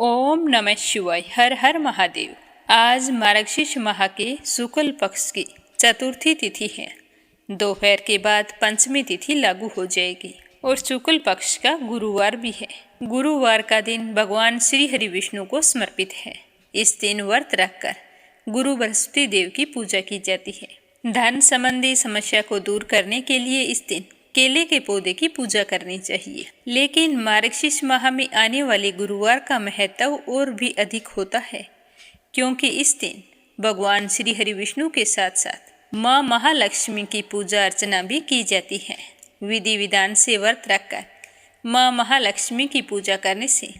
ओम नमः शिवाय। हर हर महादेव। आज मार्गशीर्ष माह के शुक्ल पक्ष की चतुर्थी तिथि है। दोपहर के बाद पंचमी तिथि लागू हो जाएगी और शुक्ल पक्ष का गुरुवार भी है। गुरुवार का दिन भगवान श्री हरि विष्णु को समर्पित है। इस दिन व्रत रखकर गुरु बृहस्पति देव की पूजा की जाती है। धन संबंधी समस्या को दूर करने के लिए इस दिन केले के पौधे की पूजा करनी चाहिए। लेकिन मार्गशीर्ष माह में आने वाले गुरुवार का महत्व और भी अधिक होता है, क्योंकि इस दिन भगवान श्री हरि विष्णु के साथ साथ माँ महालक्ष्मी की पूजा अर्चना भी की जाती है। विधि विधान से व्रत रखकर माँ महालक्ष्मी की पूजा करने से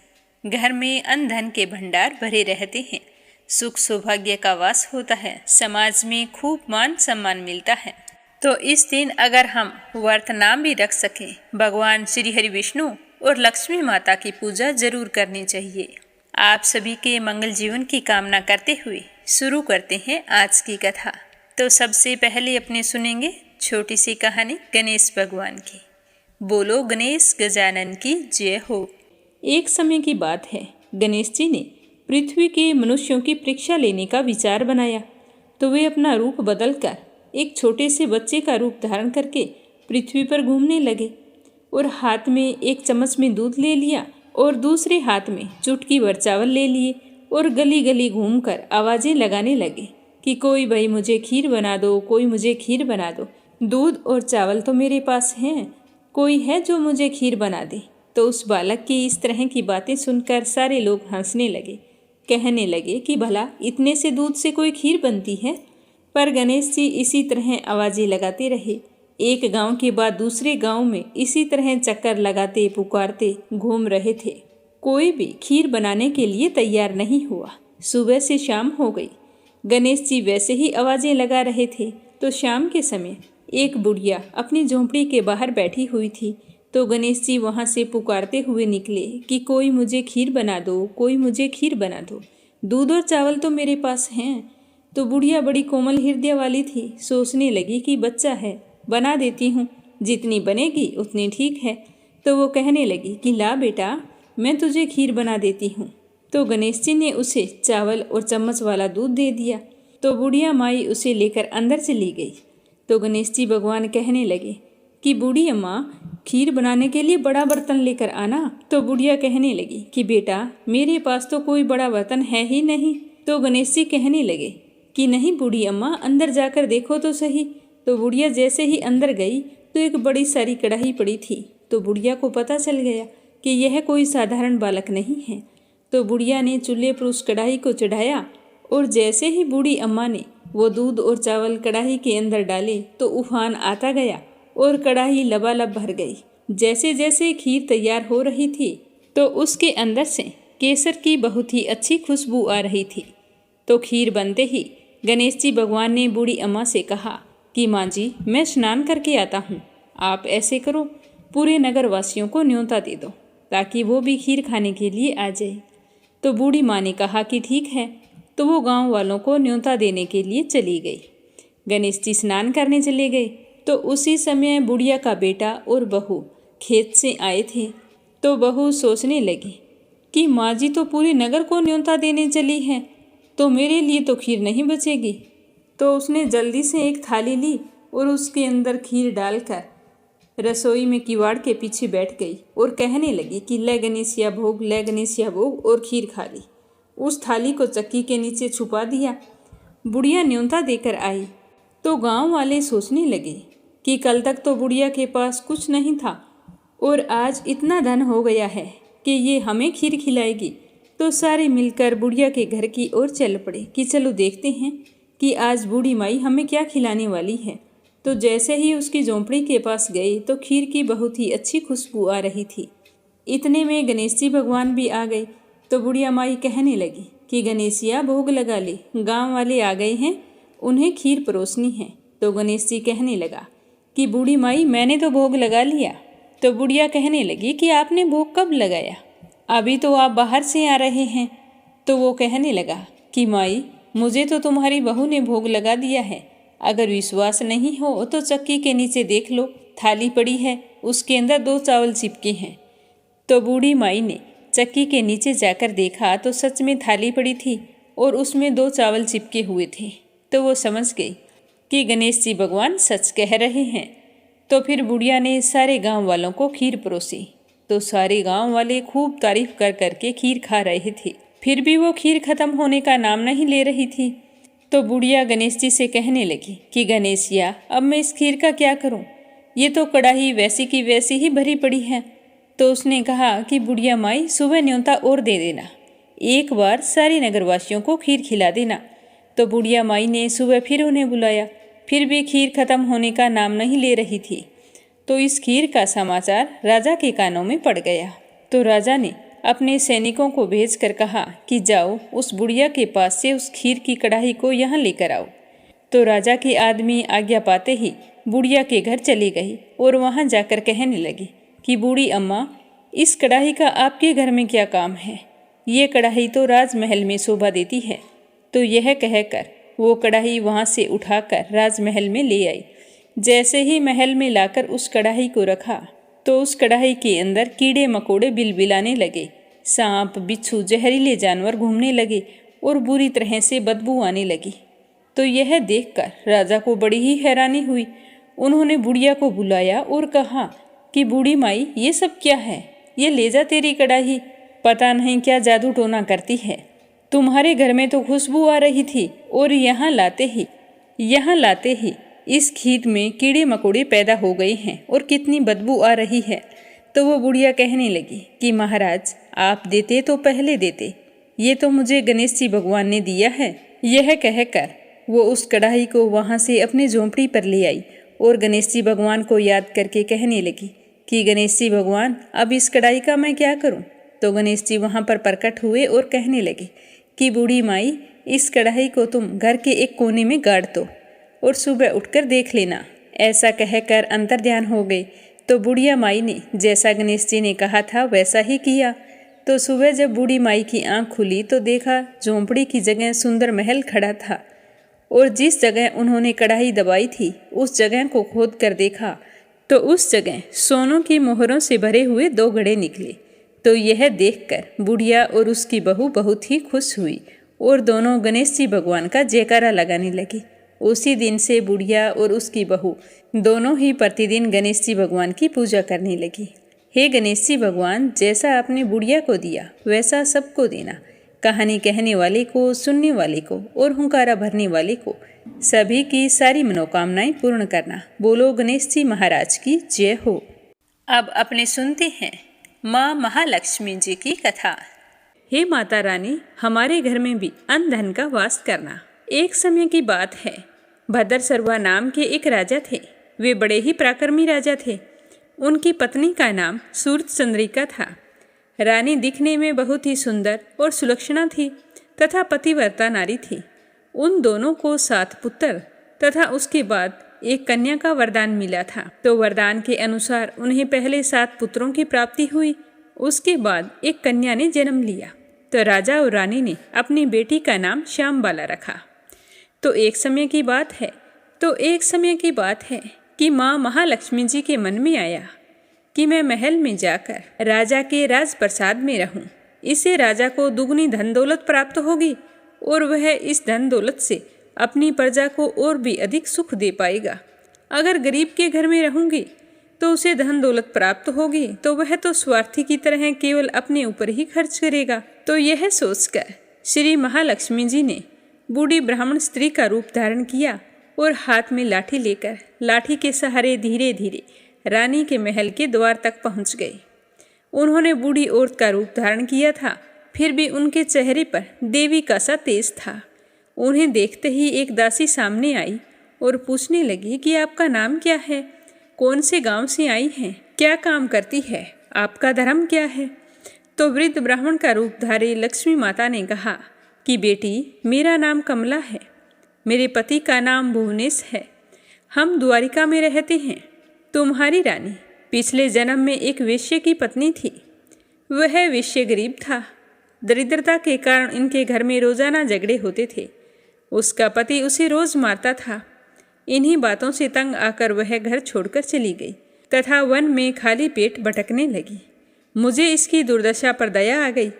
घर में अन्न धन के भंडार भरे रहते हैं, सुख सौभाग्य का वास होता है, समाज में खूब मान सम्मान मिलता है। तो इस दिन अगर हम व्रत नाम भी रख सकें, भगवान श्री हरि विष्णु और लक्ष्मी माता की पूजा जरूर करनी चाहिए। आप सभी के मंगल जीवन की कामना करते हुए शुरू करते हैं आज की कथा। तो सबसे पहले अपने सुनेंगे छोटी सी कहानी गणेश भगवान की। बोलो गणेश गजानन की जय हो। एक समय की बात है, गणेश जी ने पृथ्वी के मनुष्यों की परीक्षा लेने का विचार बनाया। तो वे अपना रूप बदलकर एक छोटे से बच्चे का रूप धारण करके पृथ्वी पर घूमने लगे और हाथ में एक चम्मच में दूध ले लिया और दूसरे हाथ में चुटकी भर चावल ले लिए और गली गली घूमकर आवाज़ें लगाने लगे कि कोई भाई मुझे खीर बना दो, कोई मुझे खीर बना दो। दूध और चावल तो मेरे पास हैं, कोई है जो मुझे खीर बना दे। तो उस बालक की इस तरह की बातें सुनकर सारे लोग हंसने लगे, कहने लगे कि भला इतने से दूध से कोई खीर बनती है। पर गणेश जी इसी तरह आवाज़ें लगाते रहे। एक गांव के बाद दूसरे गांव में इसी तरह चक्कर लगाते पुकारते घूम रहे थे। कोई भी खीर बनाने के लिए तैयार नहीं हुआ। सुबह से शाम हो गई। गणेश जी वैसे ही आवाज़ें लगा रहे थे। तो शाम के समय एक बुढ़िया अपनी झोंपड़ी के बाहर बैठी हुई थी। तो गणेश जी वहाँ से पुकारते हुए निकले कि कोई मुझे खीर बना दो, कोई मुझे खीर बना दो। दूध और चावल तो मेरे पास हैं। तो बुढ़िया बड़ी कोमल हृदय वाली थी, सोचने लगी कि बच्चा है, बना देती हूँ, जितनी बनेगी उतनी ठीक है। तो वो कहने लगी कि ला बेटा, मैं तुझे खीर बना देती हूँ। तो गणेश जी ने उसे चावल और चम्मच वाला दूध दे दिया। तो बुढ़िया माई उसे लेकर अंदर चली गई। तो गणेश जी भगवान कहने लगे कि बूढ़ी अम्मा, खीर बनाने के लिए बड़ा बर्तन लेकर आना। तो बुढ़िया कहने लगी कि बेटा, मेरे पास तो कोई बड़ा बर्तन है ही नहीं। तो गणेश जी कहने लगे कि नहीं बूढ़ी अम्मा, अंदर जाकर देखो तो सही। तो बुढ़िया जैसे ही अंदर गई तो एक बड़ी सारी कढ़ाई पड़ी थी। तो बुढ़िया को पता चल गया कि यह कोई साधारण बालक नहीं है। तो बुढ़िया ने चूल्हे पर उस कढ़ाई को चढ़ाया और जैसे ही बूढ़ी अम्मा ने वो दूध और चावल कढ़ाई के अंदर डाले तो उफान आता गया और कढ़ाई लबालब भर गई। जैसे जैसे खीर तैयार हो रही थी तो उसके अंदर से केसर की बहुत ही अच्छी खुशबू आ रही थी। तो खीर बनते ही गणेश जी भगवान ने बूढ़ी अम्मा से कहा कि माँ जी, मैं स्नान करके आता हूँ, आप ऐसे करो, पूरे नगर वासियों को न्योता दे दो ताकि वो भी खीर खाने के लिए आ जाए। तो बूढ़ी माँ ने कहा कि ठीक है। तो वो गांव वालों को न्योता देने के लिए चली गई। गणेश जी स्नान करने चले गए। तो उसी समय बुढ़िया का बेटा और बहू खेत से आए थे। तो बहू सोचने लगी कि माँ जी तो पूरे नगर को न्योता देने चली है, तो मेरे लिए तो खीर नहीं बचेगी। तो उसने जल्दी से एक थाली ली और उसके अंदर खीर डालकर रसोई में किवाड़ के पीछे बैठ गई और कहने लगी कि ले गणेशिया भोग, ले गणेशिया भोग, और खीर खा ली। उस थाली को चक्की के नीचे छुपा दिया। बुढ़िया न्योता देकर आई। तो गांव वाले सोचने लगे कि कल तक तो बुढ़िया के पास कुछ नहीं था और आज इतना धन हो गया है कि ये हमें खीर खिलाएगी। तो सारे मिलकर बुढ़िया के घर की ओर चल पड़े कि चलो देखते हैं कि आज बूढ़ी माई हमें क्या खिलाने वाली है। तो जैसे ही उसकी झोंपड़ी के पास गए तो खीर की बहुत ही अच्छी खुशबू आ रही थी। इतने में गणेश जी भगवान भी आ गए। तो बुढ़िया माई कहने लगी कि गणेशिया भोग लगा ले, गांव वाले आ गए हैं, उन्हें खीर परोसनी है। तो गणेश जी कहने लगा कि बूढ़ी माई, मैंने तो भोग लगा लिया। तो बुढ़िया कहने लगी कि आपने भोग कब लगाया, अभी तो आप बाहर से आ रहे हैं। तो वो कहने लगा कि माई, मुझे तो तुम्हारी बहू ने भोग लगा दिया है। अगर विश्वास नहीं हो तो चक्की के नीचे देख लो, थाली पड़ी है, उसके अंदर 2 चावल चिपके हैं। तो बूढ़ी माई ने चक्की के नीचे जाकर देखा तो सच में थाली पड़ी थी और उसमें 2 चावल चिपके हुए थे। तो वो समझ गई कि गणेश जी भगवान सच कह रहे हैं। तो फिर बुढ़िया ने सारे गांव वालों को खीर परोसी। तो सारे गांव वाले खूब तारीफ कर करके खीर खा रहे थे। फिर भी वो खीर खत्म होने का नाम नहीं ले रही थी। तो बुढ़िया गणेश जी से कहने लगी कि गणेशिया, अब मैं इस खीर का क्या करूं? ये तो कढ़ाई वैसी की वैसी ही भरी पड़ी है। तो उसने कहा कि बुढ़िया माई, सुबह न्योता और दे देना, एक बार सारे नगरवासियों को खीर खिला देना। तो बुढ़िया माई ने सुबह फिर उन्हें बुलाया, फिर भी खीर खत्म होने का नाम नहीं ले रही थी। तो इस खीर का समाचार राजा के कानों में पड़ गया। तो राजा ने अपने सैनिकों को भेजकर कहा कि जाओ उस बुढ़िया के पास से उस खीर की कढ़ाई को यहाँ लेकर आओ। तो राजा के आदमी आज्ञा पाते ही बुढ़िया के घर चली गई और वहाँ जाकर कहने लगी कि बूढ़ी अम्मा, इस कढ़ाई का आपके घर में क्या काम है? ये कढ़ाई तो राजमहल में शोभा देती है। तो यह कहकर वो कढ़ाई वहाँ से उठाकर राजमहल में ले आई। जैसे ही महल में लाकर उस कढ़ाई को रखा तो उस कढ़ाई के अंदर कीड़े मकोड़े बिलबिलाने लगे, सांप बिच्छू जहरीले जानवर घूमने लगे और बुरी तरह से बदबू आने लगी। तो यह देखकर राजा को बड़ी ही हैरानी हुई। उन्होंने बुढ़िया को बुलाया और कहा कि बूढ़ी माई, ये सब क्या है? ये ले जा तेरी कढ़ाई, पता नहीं क्या जादू टोना करती है। तुम्हारे घर में तो खुशबू आ रही थी और यहाँ लाते ही इस खीर में कीड़े मकोड़े पैदा हो गए हैं और कितनी बदबू आ रही है। तो वो बुढ़िया कहने लगी कि महाराज, आप देते तो पहले देते, ये तो मुझे गणेश जी भगवान ने दिया है। यह कहकर वो उस कढ़ाई को वहाँ से अपनी झोंपड़ी पर ले आई और गणेश जी भगवान को याद करके कहने लगी कि गणेश जी भगवान, अब इस कढ़ाई का मैं क्या करूँ? तो गणेश जी वहाँ पर प्रकट हुए और कहने लगे कि बूढ़ी माई, इस कढ़ाई को तुम घर के एक कोने में गाड़ दो और सुबह उठकर देख लेना। ऐसा कहकर अंतर्ध्यान हो गए। तो बुढ़िया माई ने जैसा गणेश जी ने कहा था वैसा ही किया। तो सुबह जब बूढ़ी माई की आंख खुली तो देखा झोंपड़ी की जगह सुंदर महल खड़ा था और जिस जगह उन्होंने कढ़ाई दबाई थी उस जगह को खोद कर देखा तो उस जगह सोनों की मोहरों से भरे हुए 2 घड़े निकले। तो यह देखकर बुढ़िया और उसकी बहू बहुत ही खुश हुई और दोनों गणेश जी भगवान का जयकारा लगाने लगी। उसी दिन से बुढ़िया और उसकी बहू दोनों ही प्रतिदिन गणेश जी भगवान की पूजा करने लगी। हे गणेश जी भगवान, जैसा आपने बुढ़िया को दिया वैसा सबको देना। कहानी कहने वाले को, सुनने वाले को और हुंकारा भरने वाले को सभी की सारी मनोकामनाएं पूर्ण करना। बोलो गणेश जी महाराज की जय हो। अब अपने सुनते हैं माँ महालक्ष्मी जी की कथा। हे माता रानी, हमारे घर में भी अन्न धन का वास करना। एक समय की बात है, भद्रसर्वा नाम के एक राजा थे। वे बड़े ही पराक्रमी राजा थे। उनकी पत्नी का नाम सूर्यचंद्रिका था। रानी दिखने में बहुत ही सुंदर और सुलक्षणा थी तथा पतिव्रता नारी थी। उन दोनों को 7 पुत्र तथा उसके बाद एक कन्या का वरदान मिला था। तो वरदान के अनुसार उन्हें पहले 7 पुत्रों की प्राप्ति हुई, उसके बाद एक कन्या ने जन्म लिया। तो राजा और रानी ने अपनी बेटी का नाम श्यामबाला रखा। तो एक समय की बात है कि माँ महालक्ष्मी जी के मन में आया कि मैं महल में जाकर राजा के राजप्रसाद में रहूं। इससे राजा को दुगनी धन दौलत प्राप्त होगी और वह इस धन दौलत से अपनी प्रजा को और भी अधिक सुख दे पाएगा। अगर गरीब के घर में रहूंगी तो उसे धन दौलत प्राप्त होगी तो वह तो स्वार्थी की तरह केवल अपने ऊपर ही खर्च करेगा। तो यह सोचकर श्री महालक्ष्मी जी ने बूढ़ी ब्राह्मण स्त्री का रूप धारण किया और हाथ में लाठी लेकर लाठी के सहारे धीरे धीरे रानी के महल के द्वार तक पहुंच गए। उन्होंने बूढ़ी औरत का रूप धारण किया था, फिर भी उनके चेहरे पर देवी का सा तेज था। उन्हें देखते ही एक दासी सामने आई और पूछने लगी कि आपका नाम क्या है, कौन से गांव से आई हैं, क्या काम करती है, आपका धर्म क्या है। तो वृद्ध ब्राह्मण का रूप धारी लक्ष्मी माता ने कहा कि बेटी, मेरा नाम कमला है, मेरे पति का नाम भुवनेश है, हम द्वारिका में रहते हैं। तुम्हारी रानी पिछले जन्म में एक वेश्य की पत्नी थी। वह वेश्य गरीब था। दरिद्रता के कारण इनके घर में रोजाना झगड़े होते थे। उसका पति उसे रोज मारता था। इन्हीं बातों से तंग आकर वह घर छोड़कर चली गई तथा वन में खाली पेट भटकने लगी। मुझे इसकी दुर्दशा पर दया आ गई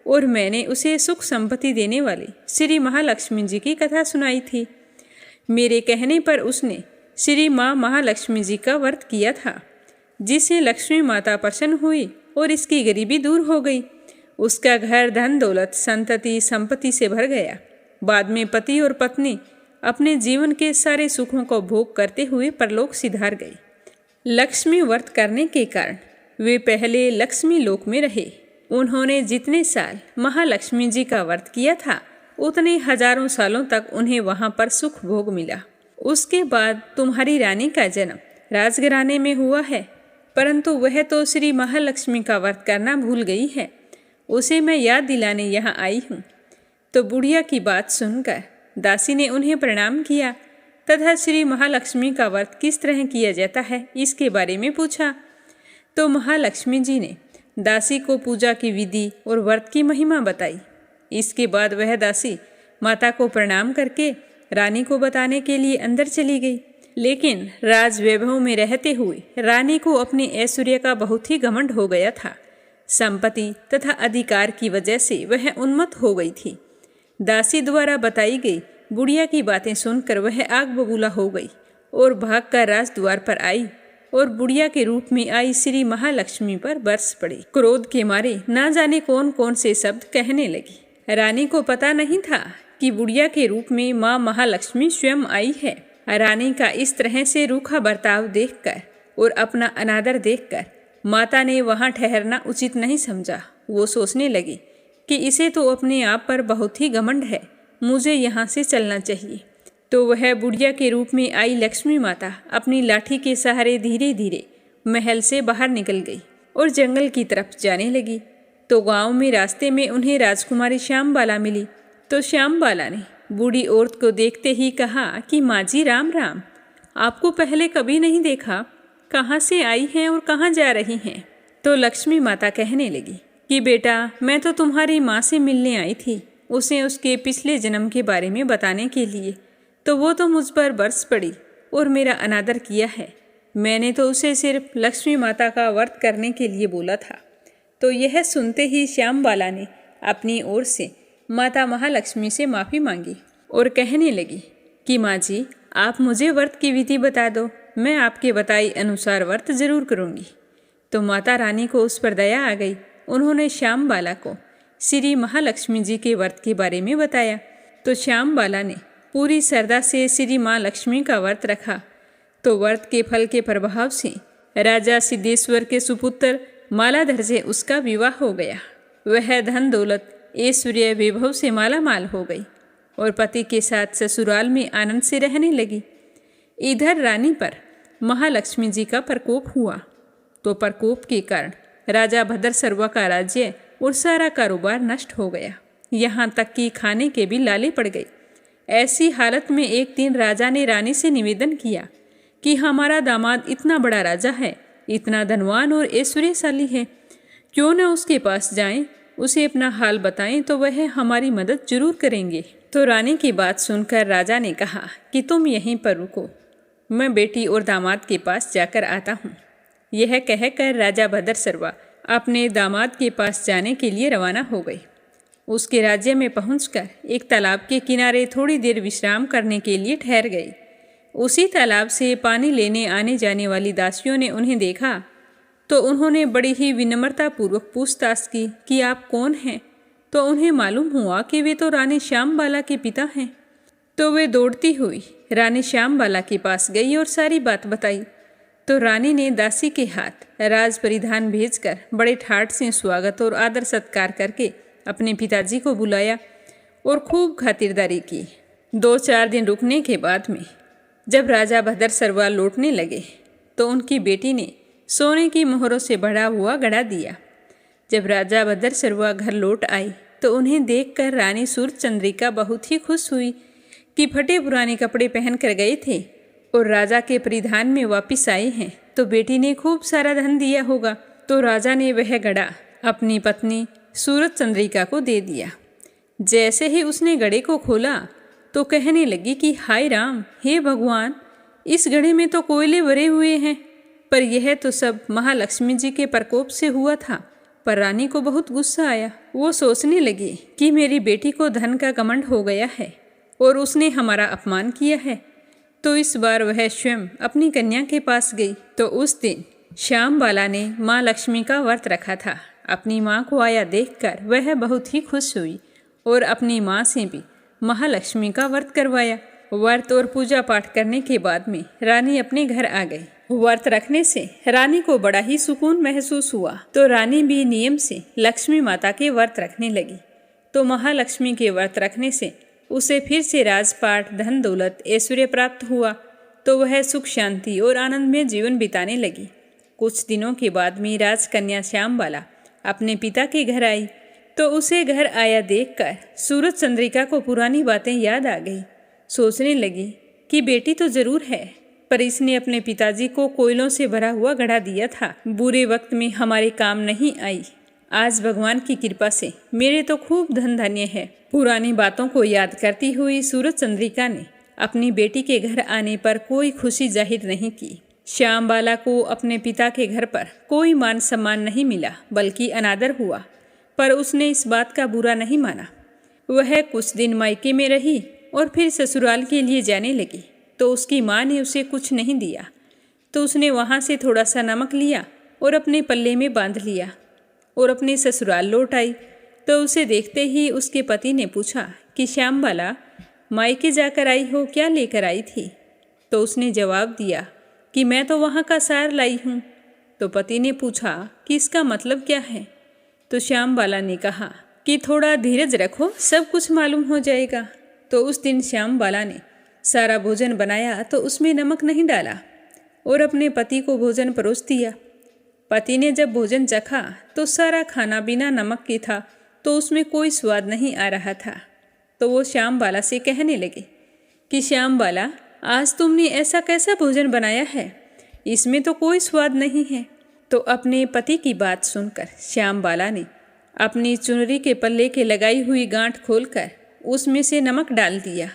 और मैंने उसे सुख संपत्ति देने वाली श्री महालक्ष्मी जी की कथा सुनाई थी। मेरे कहने पर उसने श्री माँ महालक्ष्मी जी का व्रत किया था, जिससे लक्ष्मी माता प्रसन्न हुई और इसकी गरीबी दूर हो गई। उसका घर धन दौलत संतति संपत्ति से भर गया। बाद में पति और पत्नी अपने जीवन के सारे सुखों को भोग करते हुए परलोक सिधार गए। लक्ष्मी व्रत करने के कारण वे पहले लक्ष्मी लोक में रहे। उन्होंने जितने साल महालक्ष्मी जी का व्रत किया था उतने हजारों सालों तक उन्हें वहां पर सुख भोग मिला। उसके बाद तुम्हारी रानी का जन्म राजघराने में हुआ है, परंतु वह तो श्री महालक्ष्मी का व्रत करना भूल गई है। उसे मैं याद दिलाने यहाँ आई हूँ। तो बुढ़िया की बात सुनकर दासी ने उन्हें प्रणाम किया तथा श्री महालक्ष्मी का व्रत किस तरह किया जाता है इसके बारे में पूछा। तो महालक्ष्मी जी ने दासी को पूजा की विधि और व्रत की महिमा बताई। इसके बाद वह दासी माता को प्रणाम करके रानी को बताने के लिए अंदर चली गई। लेकिन राज वैभव में रहते हुए रानी को अपने ऐश्वर्य का बहुत ही घमंड हो गया था। संपत्ति तथा अधिकार की वजह से वह उन्मत्त हो गई थी। दासी द्वारा बताई गई बुढ़िया की बातें सुनकर वह आग बबूला हो गई और भागकर राजद्वार पर आई और बुढ़िया के रूप में आई श्री महालक्ष्मी पर बरस पड़ी। क्रोध के मारे ना जाने कौन कौन से शब्द कहने लगी। रानी को पता नहीं था कि बुढ़िया के रूप में माँ महालक्ष्मी स्वयं आई है। रानी का इस तरह से रूखा बर्ताव देखकर और अपना अनादर देखकर माता ने वहाँ ठहरना उचित नहीं समझा। वो सोचने लगी कि इसे तो अपने आप पर बहुत ही घमंड है, मुझे यहाँ से चलना चाहिए। तो वह बुढ़िया के रूप में आई लक्ष्मी माता अपनी लाठी के सहारे धीरे धीरे महल से बाहर निकल गई और जंगल की तरफ जाने लगी। तो गांव में रास्ते में उन्हें राजकुमारी श्यामबाला मिली। तो श्यामबाला ने बूढ़ी औरत को देखते ही कहा कि माँ जी राम राम, आपको पहले कभी नहीं देखा, कहाँ से आई हैं और कहाँ जा रही हैं। तो लक्ष्मी माता कहने लगी कि बेटा, मैं तो तुम्हारी माँ से मिलने आई थी, उसे उसके पिछले जन्म के बारे में बताने के लिए। तो वो तो मुझ पर बरस पड़ी और मेरा अनादर किया है। मैंने तो उसे सिर्फ लक्ष्मी माता का व्रत करने के लिए बोला था। तो यह सुनते ही श्यामबाला ने अपनी ओर से माता महालक्ष्मी से माफ़ी मांगी और कहने लगी कि माँ जी, आप मुझे व्रत की विधि बता दो, मैं आपके बताई अनुसार व्रत जरूर करूँगी। तो माता रानी को उस पर दया आ गई। उन्होंने श्यामबाला को श्री महालक्ष्मी जी के व्रत के बारे में बताया। तो श्यामबाला ने पूरी श्रद्धा से श्री माँ लक्ष्मी का व्रत रखा। तो व्रत के फल के प्रभाव से राजा सिद्धेश्वर के सुपुत्र मालाधर से उसका विवाह हो गया। वह धन दौलत ऐश्वर्य वैभव से माला माल हो गई और पति के साथ ससुराल में आनंद से रहने लगी। इधर रानी पर महालक्ष्मी जी का प्रकोप हुआ। तो प्रकोप के कारण राजा भद्रसर्वा का राज्य और सारा कारोबार नष्ट हो गया, यहाँ तक कि खाने के भी लाले पड़ गए। ऐसी हालत में एक दिन राजा ने रानी से निवेदन किया कि हमारा दामाद इतना बड़ा राजा है, इतना धनवान और ऐश्वर्यशाली है, क्यों न उसके पास जाएं, उसे अपना हाल बताएं तो वह हमारी मदद जरूर करेंगे। तो रानी की बात सुनकर राजा ने कहा कि तुम यहीं पर रुको, मैं बेटी और दामाद के पास जाकर आता हूँ। यह कहकर राजा भद्रसर्वा अपने दामाद के पास जाने के लिए रवाना हो गई। उसके राज्य में पहुंचकर एक तालाब के किनारे थोड़ी देर विश्राम करने के लिए ठहर गई। उसी तालाब से पानी लेने आने जाने वाली दासियों ने उन्हें देखा तो उन्होंने बड़ी ही विनम्रतापूर्वक पूछताछ की कि आप कौन हैं। तो उन्हें मालूम हुआ कि वे तो रानी श्यामबाला के पिता हैं। तो वे दौड़ती हुई रानी श्यामबाला के पास गई और सारी बात बताई। तो रानी ने दासी के हाथ राज परिधान भेजकर बड़े ठाठ से स्वागत और आदर सत्कार करके अपने पिताजी को बुलाया और खूब खातिरदारी की। 2-4 दिन रुकने के बाद में जब राजा भद्रसर्वा लौटने लगे तो उनकी बेटी ने सोने की मोहरों से भरा हुआ घड़ा दिया। जब राजा भद्रसर्वा घर लौट आई तो उन्हें देखकर रानी सूर्यचंद्रिका बहुत ही खुश हुई कि फटे पुराने कपड़े पहन कर गए थे और राजा के परिधान में वापस आए हैं तो बेटी ने खूब सारा धन दिया होगा। तो राजा ने वह घड़ा अपनी पत्नी सूरजचंद्रिका को दे दिया। जैसे ही उसने घड़े को खोला तो कहने लगी कि हाय राम, हे भगवान, इस घड़े में तो कोयले भरे हुए हैं, पर यह तो सब महालक्ष्मी जी के प्रकोप से हुआ था। पर रानी को बहुत गुस्सा आया। वो सोचने लगी कि मेरी बेटी को धन का घमंड हो गया है और उसने हमारा अपमान किया है। तो इस बार वह स्वयं अपनी कन्या के पास गई। तो उस दिन श्यामबाला ने माँ लक्ष्मी का व्रत रखा था। अपनी माँ को आया देखकर वह बहुत ही खुश हुई और अपनी माँ से भी महालक्ष्मी का व्रत करवाया। व्रत और पूजा पाठ करने के बाद में रानी अपने घर आ गई। व्रत रखने से रानी को बड़ा ही सुकून महसूस हुआ। तो रानी भी नियम से लक्ष्मी माता के व्रत रखने लगी। तो महालक्ष्मी के व्रत रखने से उसे फिर से राजपाट, धन दौलत, ऐश्वर्य प्राप्त हुआ। तो वह सुख शांति और आनंद में जीवन बिताने लगी। कुछ दिनों के बाद में राजकन्या श्यामबाला अपने पिता के घर आई। तो उसे घर आया देखकर सूरज चंद्रिका को पुरानी बातें याद आ गई। सोचने लगी कि बेटी तो जरूर है, पर इसने अपने पिताजी को कोयलों से भरा हुआ घड़ा दिया था, बुरे वक्त में हमारे काम नहीं आई। आज भगवान की कृपा से मेरे तो खूब धन धान्य है। पुरानी बातों को याद करती हुई सूरज चंद्रिका ने अपनी बेटी के घर आने पर कोई खुशी जाहिर नहीं की। श्यामबाला को अपने पिता के घर पर कोई मान सम्मान नहीं मिला, बल्कि अनादर हुआ, पर उसने इस बात का बुरा नहीं माना। वह कुछ दिन मायके में रही और फिर ससुराल के लिए जाने लगी। तो उसकी माँ ने उसे कुछ नहीं दिया। तो उसने वहाँ से थोड़ा सा नमक लिया और अपने पल्ले में बांध लिया और अपने ससुराल लौट आई। तो उसे देखते ही उसके पति ने पूछा कि श्यामबाला, मायके जाकर आई हो, क्या लेकर आई थी? तो उसने जवाब दिया कि मैं तो वहाँ का सार लाई हूँ। तो पति ने पूछा कि इसका मतलब क्या है? तो श्यामबाला ने कहा कि थोड़ा धीरज रखो, सब कुछ मालूम हो जाएगा। तो उस दिन श्यामबाला ने सारा भोजन बनाया तो उसमें नमक नहीं डाला और अपने पति को भोजन परोस दिया। पति ने जब भोजन चखा तो सारा खाना बिना नमक के था, तो उसमें कोई स्वाद नहीं आ रहा था। तो वो श्यामबाला से कहने लगे कि श्यामबाला, आज तुमने ऐसा कैसा भोजन बनाया है, इसमें तो कोई स्वाद नहीं है। तो अपने पति की बात सुनकर श्यामबाला ने अपनी चुनरी के पल्ले के लगाई हुई गांठ खोलकर उसमें से नमक डाल दिया,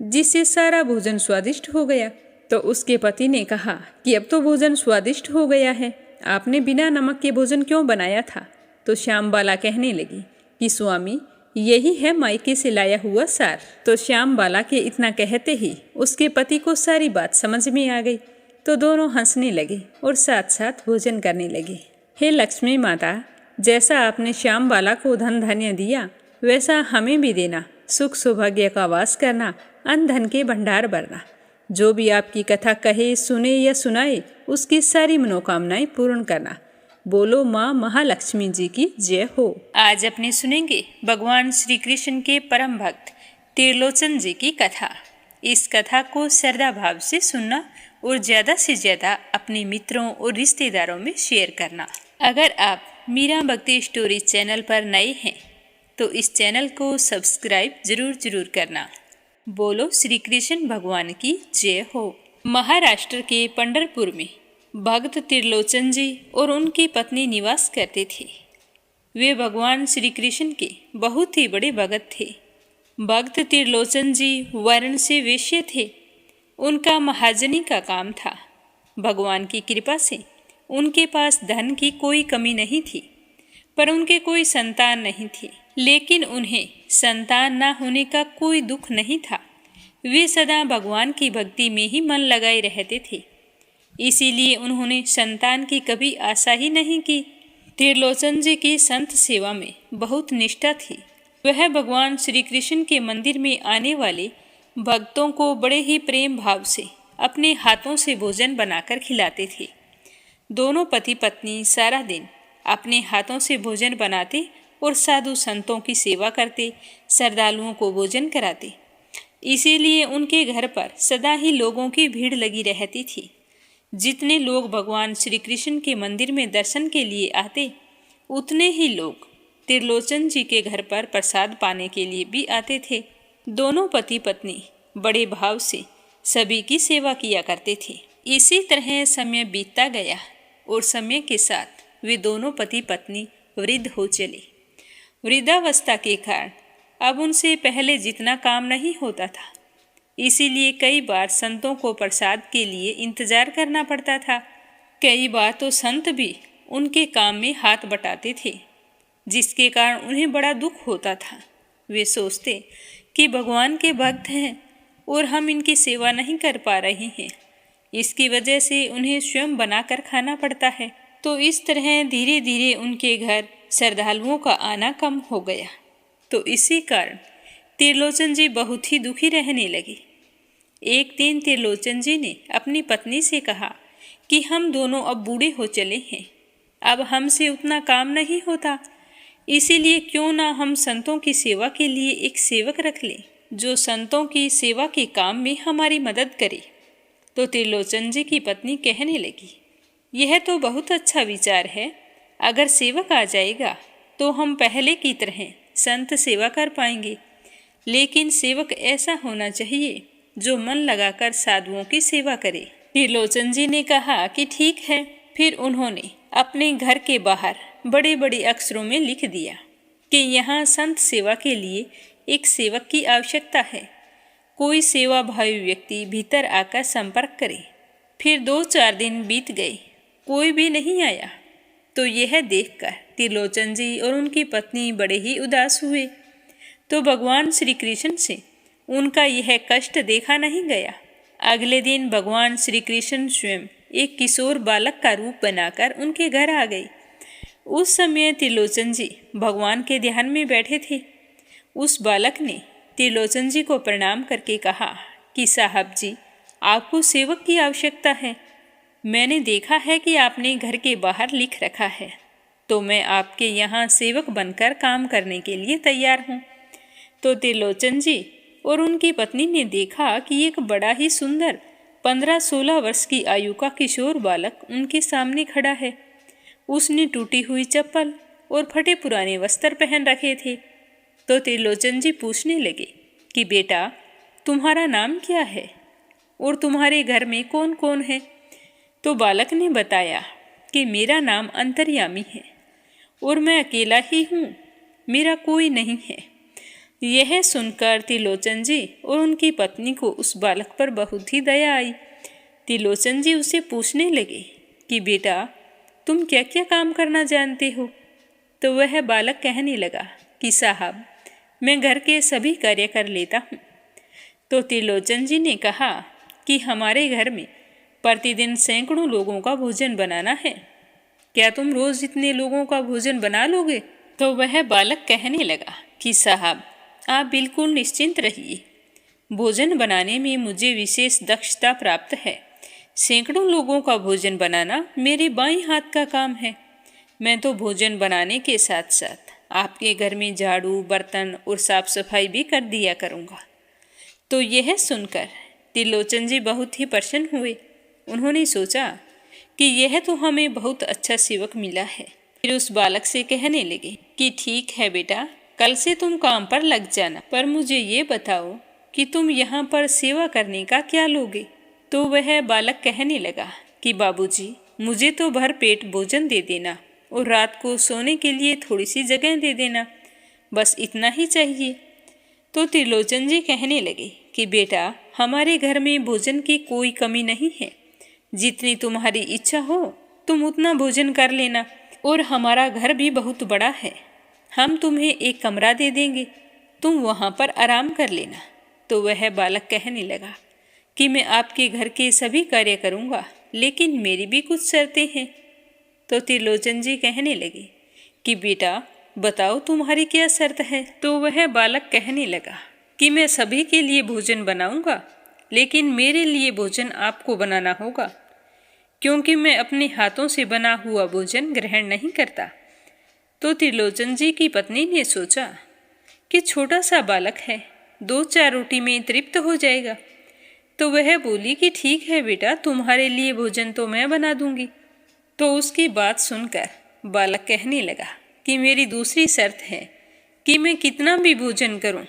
जिससे सारा भोजन स्वादिष्ट हो गया। तो उसके पति ने कहा कि अब तो भोजन स्वादिष्ट हो गया है, आपने बिना नमक के भोजन क्यों बनाया था? तो श्यामबाला कहने लगी कि स्वामी, यही है मायके से लाया हुआ सार। तो श्यामबाला के इतना कहते ही उसके पति को सारी बात समझ में आ गई। तो दोनों हंसने लगे और साथ साथ भोजन करने लगे। हे लक्ष्मी माता, जैसा आपने श्यामबाला को धन धान्य दिया, वैसा हमें भी देना। सुख सौभाग्य का वास करना, अन्न धन के भंडार भरना। जो भी आपकी कथा कहे, सुने या सुनाए, उसकी सारी मनोकामनाएं पूर्ण करना। बोलो माँ महालक्ष्मी जी की जय हो। आज अपने सुनेंगे भगवान श्री कृष्ण के परम भक्त त्रिलोचन जी की कथा। इस कथा को श्रद्धा भाव से सुनना और ज़्यादा से ज़्यादा अपने मित्रों और रिश्तेदारों में शेयर करना। अगर आप मीरा भक्ति स्टोरी चैनल पर नए हैं तो इस चैनल को सब्सक्राइब जरूर करना। बोलो श्री कृष्ण भगवान की जय हो। महाराष्ट्र के पंढरपुर में भक्त त्रिलोचन जी और उनकी पत्नी निवास करते थे। वे भगवान श्री कृष्ण के बहुत ही बड़े भक्त थे। भक्त त्रिलोचन जी वर्ण से वैश्य थे। उनका महाजनी का काम था। भगवान की कृपा से उनके पास धन की कोई कमी नहीं थी, पर उनके कोई संतान नहीं थी। लेकिन उन्हें संतान न होने का कोई दुख नहीं था। वे सदा भगवान की भक्ति में ही मन लगाए रहते थे। इसीलिए उन्होंने संतान की कभी आशा ही नहीं की। त्रिलोचन जी की संत सेवा में बहुत निष्ठा थी। वह भगवान श्री कृष्ण के मंदिर में आने वाले भक्तों को बड़े ही प्रेम भाव से अपने हाथों से भोजन बनाकर खिलाते थे। दोनों पति पत्नी सारा दिन अपने हाथों से भोजन बनाते और साधु संतों की सेवा करते, श्रद्धालुओं को भोजन कराते। इसीलिए उनके घर पर सदा ही लोगों की भीड़ लगी रहती थी। जितने लोग भगवान श्री कृष्ण के मंदिर में दर्शन के लिए आते, उतने ही लोग त्रिलोचन जी के घर पर प्रसाद पाने के लिए भी आते थे। दोनों पति पत्नी बड़े भाव से सभी की सेवा किया करते थे। इसी तरह समय बीतता गया और समय के साथ वे दोनों पति पत्नी वृद्ध हो चले। वृद्धावस्था के कारण अब उनसे पहले जितना काम नहीं होता था। इसीलिए कई बार संतों को प्रसाद के लिए इंतजार करना पड़ता था। कई बार तो संत भी उनके काम में हाथ बटाते थे जिसके कारण उन्हें बड़ा दुख होता था। वे सोचते कि भगवान के भक्त हैं और हम इनकी सेवा नहीं कर पा रहे हैं, इसकी वजह से उन्हें स्वयं बनाकर खाना पड़ता है। तो इस तरह धीरे धीरे उनके घर श्रद्धालुओं का आना कम हो गया। तो इसी कारण त्रिलोचन जी बहुत ही दुखी रहने लगे। एक दिन त्रिलोचन जी ने अपनी पत्नी से कहा कि हम दोनों अब बूढ़े हो चले हैं, अब हमसे उतना काम नहीं होता, इसीलिए क्यों ना हम संतों की सेवा के लिए एक सेवक रख लें जो संतों की सेवा के काम में हमारी मदद करे। तो त्रिलोचन जी की पत्नी कहने लगी, यह तो बहुत अच्छा विचार है। अगर सेवक आ जाएगा तो हम पहले की तरह संत सेवा कर पाएंगे, लेकिन सेवक ऐसा होना चाहिए जो मन लगाकर साधुओं की सेवा करे। त्रिलोचन जी ने कहा कि ठीक है। फिर उन्होंने अपने घर के बाहर बड़े बड़े अक्षरों में लिख दिया कि यहाँ संत सेवा के लिए एक सेवक की आवश्यकता है, कोई सेवाभावी व्यक्ति भीतर आकर संपर्क करे। फिर 2-4 दिन बीत गए, कोई भी नहीं आया। तो यह देखकर त्रिलोचन जी और उनकी पत्नी बड़े ही उदास हुए। तो भगवान श्री कृष्ण से उनका यह कष्ट देखा नहीं गया। अगले दिन भगवान श्री कृष्ण स्वयं एक किशोर बालक का रूप बनाकर उनके घर आ गए। उस समय त्रिलोचन जी भगवान के ध्यान में बैठे थे। उस बालक ने त्रिलोचन जी को प्रणाम करके कहा कि साहब जी, आपको सेवक की आवश्यकता है। मैंने देखा है कि आपने घर के बाहर लिख रखा है, तो मैं आपके यहाँ सेवक बनकर काम करने के लिए तैयार हूँ। तो त्रिलोचन जी और उनकी पत्नी ने देखा कि एक बड़ा ही सुंदर 15-16 वर्ष की आयु का किशोर बालक उनके सामने खड़ा है। उसने टूटी हुई चप्पल और फटे पुराने वस्त्र पहन रखे थे। तो त्रिलोचन जी पूछने लगे कि बेटा, तुम्हारा नाम क्या है और तुम्हारे घर में कौन कौन है? तो बालक ने बताया कि मेरा नाम अंतर्यामी है और मैं अकेला ही हूँ, मेरा कोई नहीं है। यह सुनकर त्रिलोचन जी और उनकी पत्नी को उस बालक पर बहुत ही दया आई। त्रिलोचन जी उसे पूछने लगे कि बेटा, तुम क्या क्या काम करना जानते हो? तो वह बालक कहने लगा कि साहब, मैं घर के सभी कार्य कर लेता हूँ। तो त्रिलोचन जी ने कहा कि हमारे घर में प्रतिदिन सैकड़ों लोगों का भोजन बनाना है, क्या तुम रोज इतने लोगों का भोजन बना लोगे? तो वह बालक कहने लगा कि साहब, आप बिल्कुल निश्चिंत रहिए, भोजन बनाने में मुझे विशेष दक्षता प्राप्त है। सैकड़ों लोगों का भोजन बनाना मेरे बाएं हाथ का काम है। मैं तो भोजन बनाने के साथ साथ आपके घर में झाड़ू, बर्तन और साफ सफाई भी कर दिया करूँगा। तो यह सुनकर त्रिलोचन जी बहुत ही प्रसन्न हुए। उन्होंने सोचा कि यह तो हमें बहुत अच्छा सेवक मिला है। फिर उस बालक से कहने लगे कि ठीक है बेटा, कल से तुम काम पर लग जाना, पर मुझे ये बताओ कि तुम यहाँ पर सेवा करने का क्या लोगे? तो वह बालक कहने लगा कि बाबूजी, मुझे तो भर पेट भोजन दे देना और रात को सोने के लिए थोड़ी सी जगह दे देना, बस इतना ही चाहिए। तो त्रिलोचन जी कहने लगे कि बेटा, हमारे घर में भोजन की कोई कमी नहीं है, जितनी तुम्हारी इच्छा हो तुम उतना भोजन कर लेना, और हमारा घर भी बहुत बड़ा है, हम तुम्हें एक कमरा दे देंगे, तुम वहाँ पर आराम कर लेना। तो वह बालक कहने लगा कि मैं आपके घर के सभी कार्य करूँगा, लेकिन मेरी भी कुछ शर्तें हैं। तो त्रिलोचन जी कहने लगे कि बेटा बताओ, तुम्हारी क्या शर्त है? तो वह बालक कहने लगा कि मैं सभी के लिए भोजन बनाऊंगा, लेकिन मेरे लिए भोजन आपको बनाना होगा, क्योंकि मैं अपने हाथों से बना हुआ भोजन ग्रहण नहीं करता। तो त्रिलोचन जी की पत्नी ने सोचा कि छोटा सा बालक है, 2-4 रोटी में तृप्त हो जाएगा। तो वह बोली कि ठीक है बेटा, तुम्हारे लिए भोजन तो मैं बना दूंगी। तो उसकी बात सुनकर बालक कहने लगा कि मेरी दूसरी शर्त है कि मैं कितना भी भोजन करूं,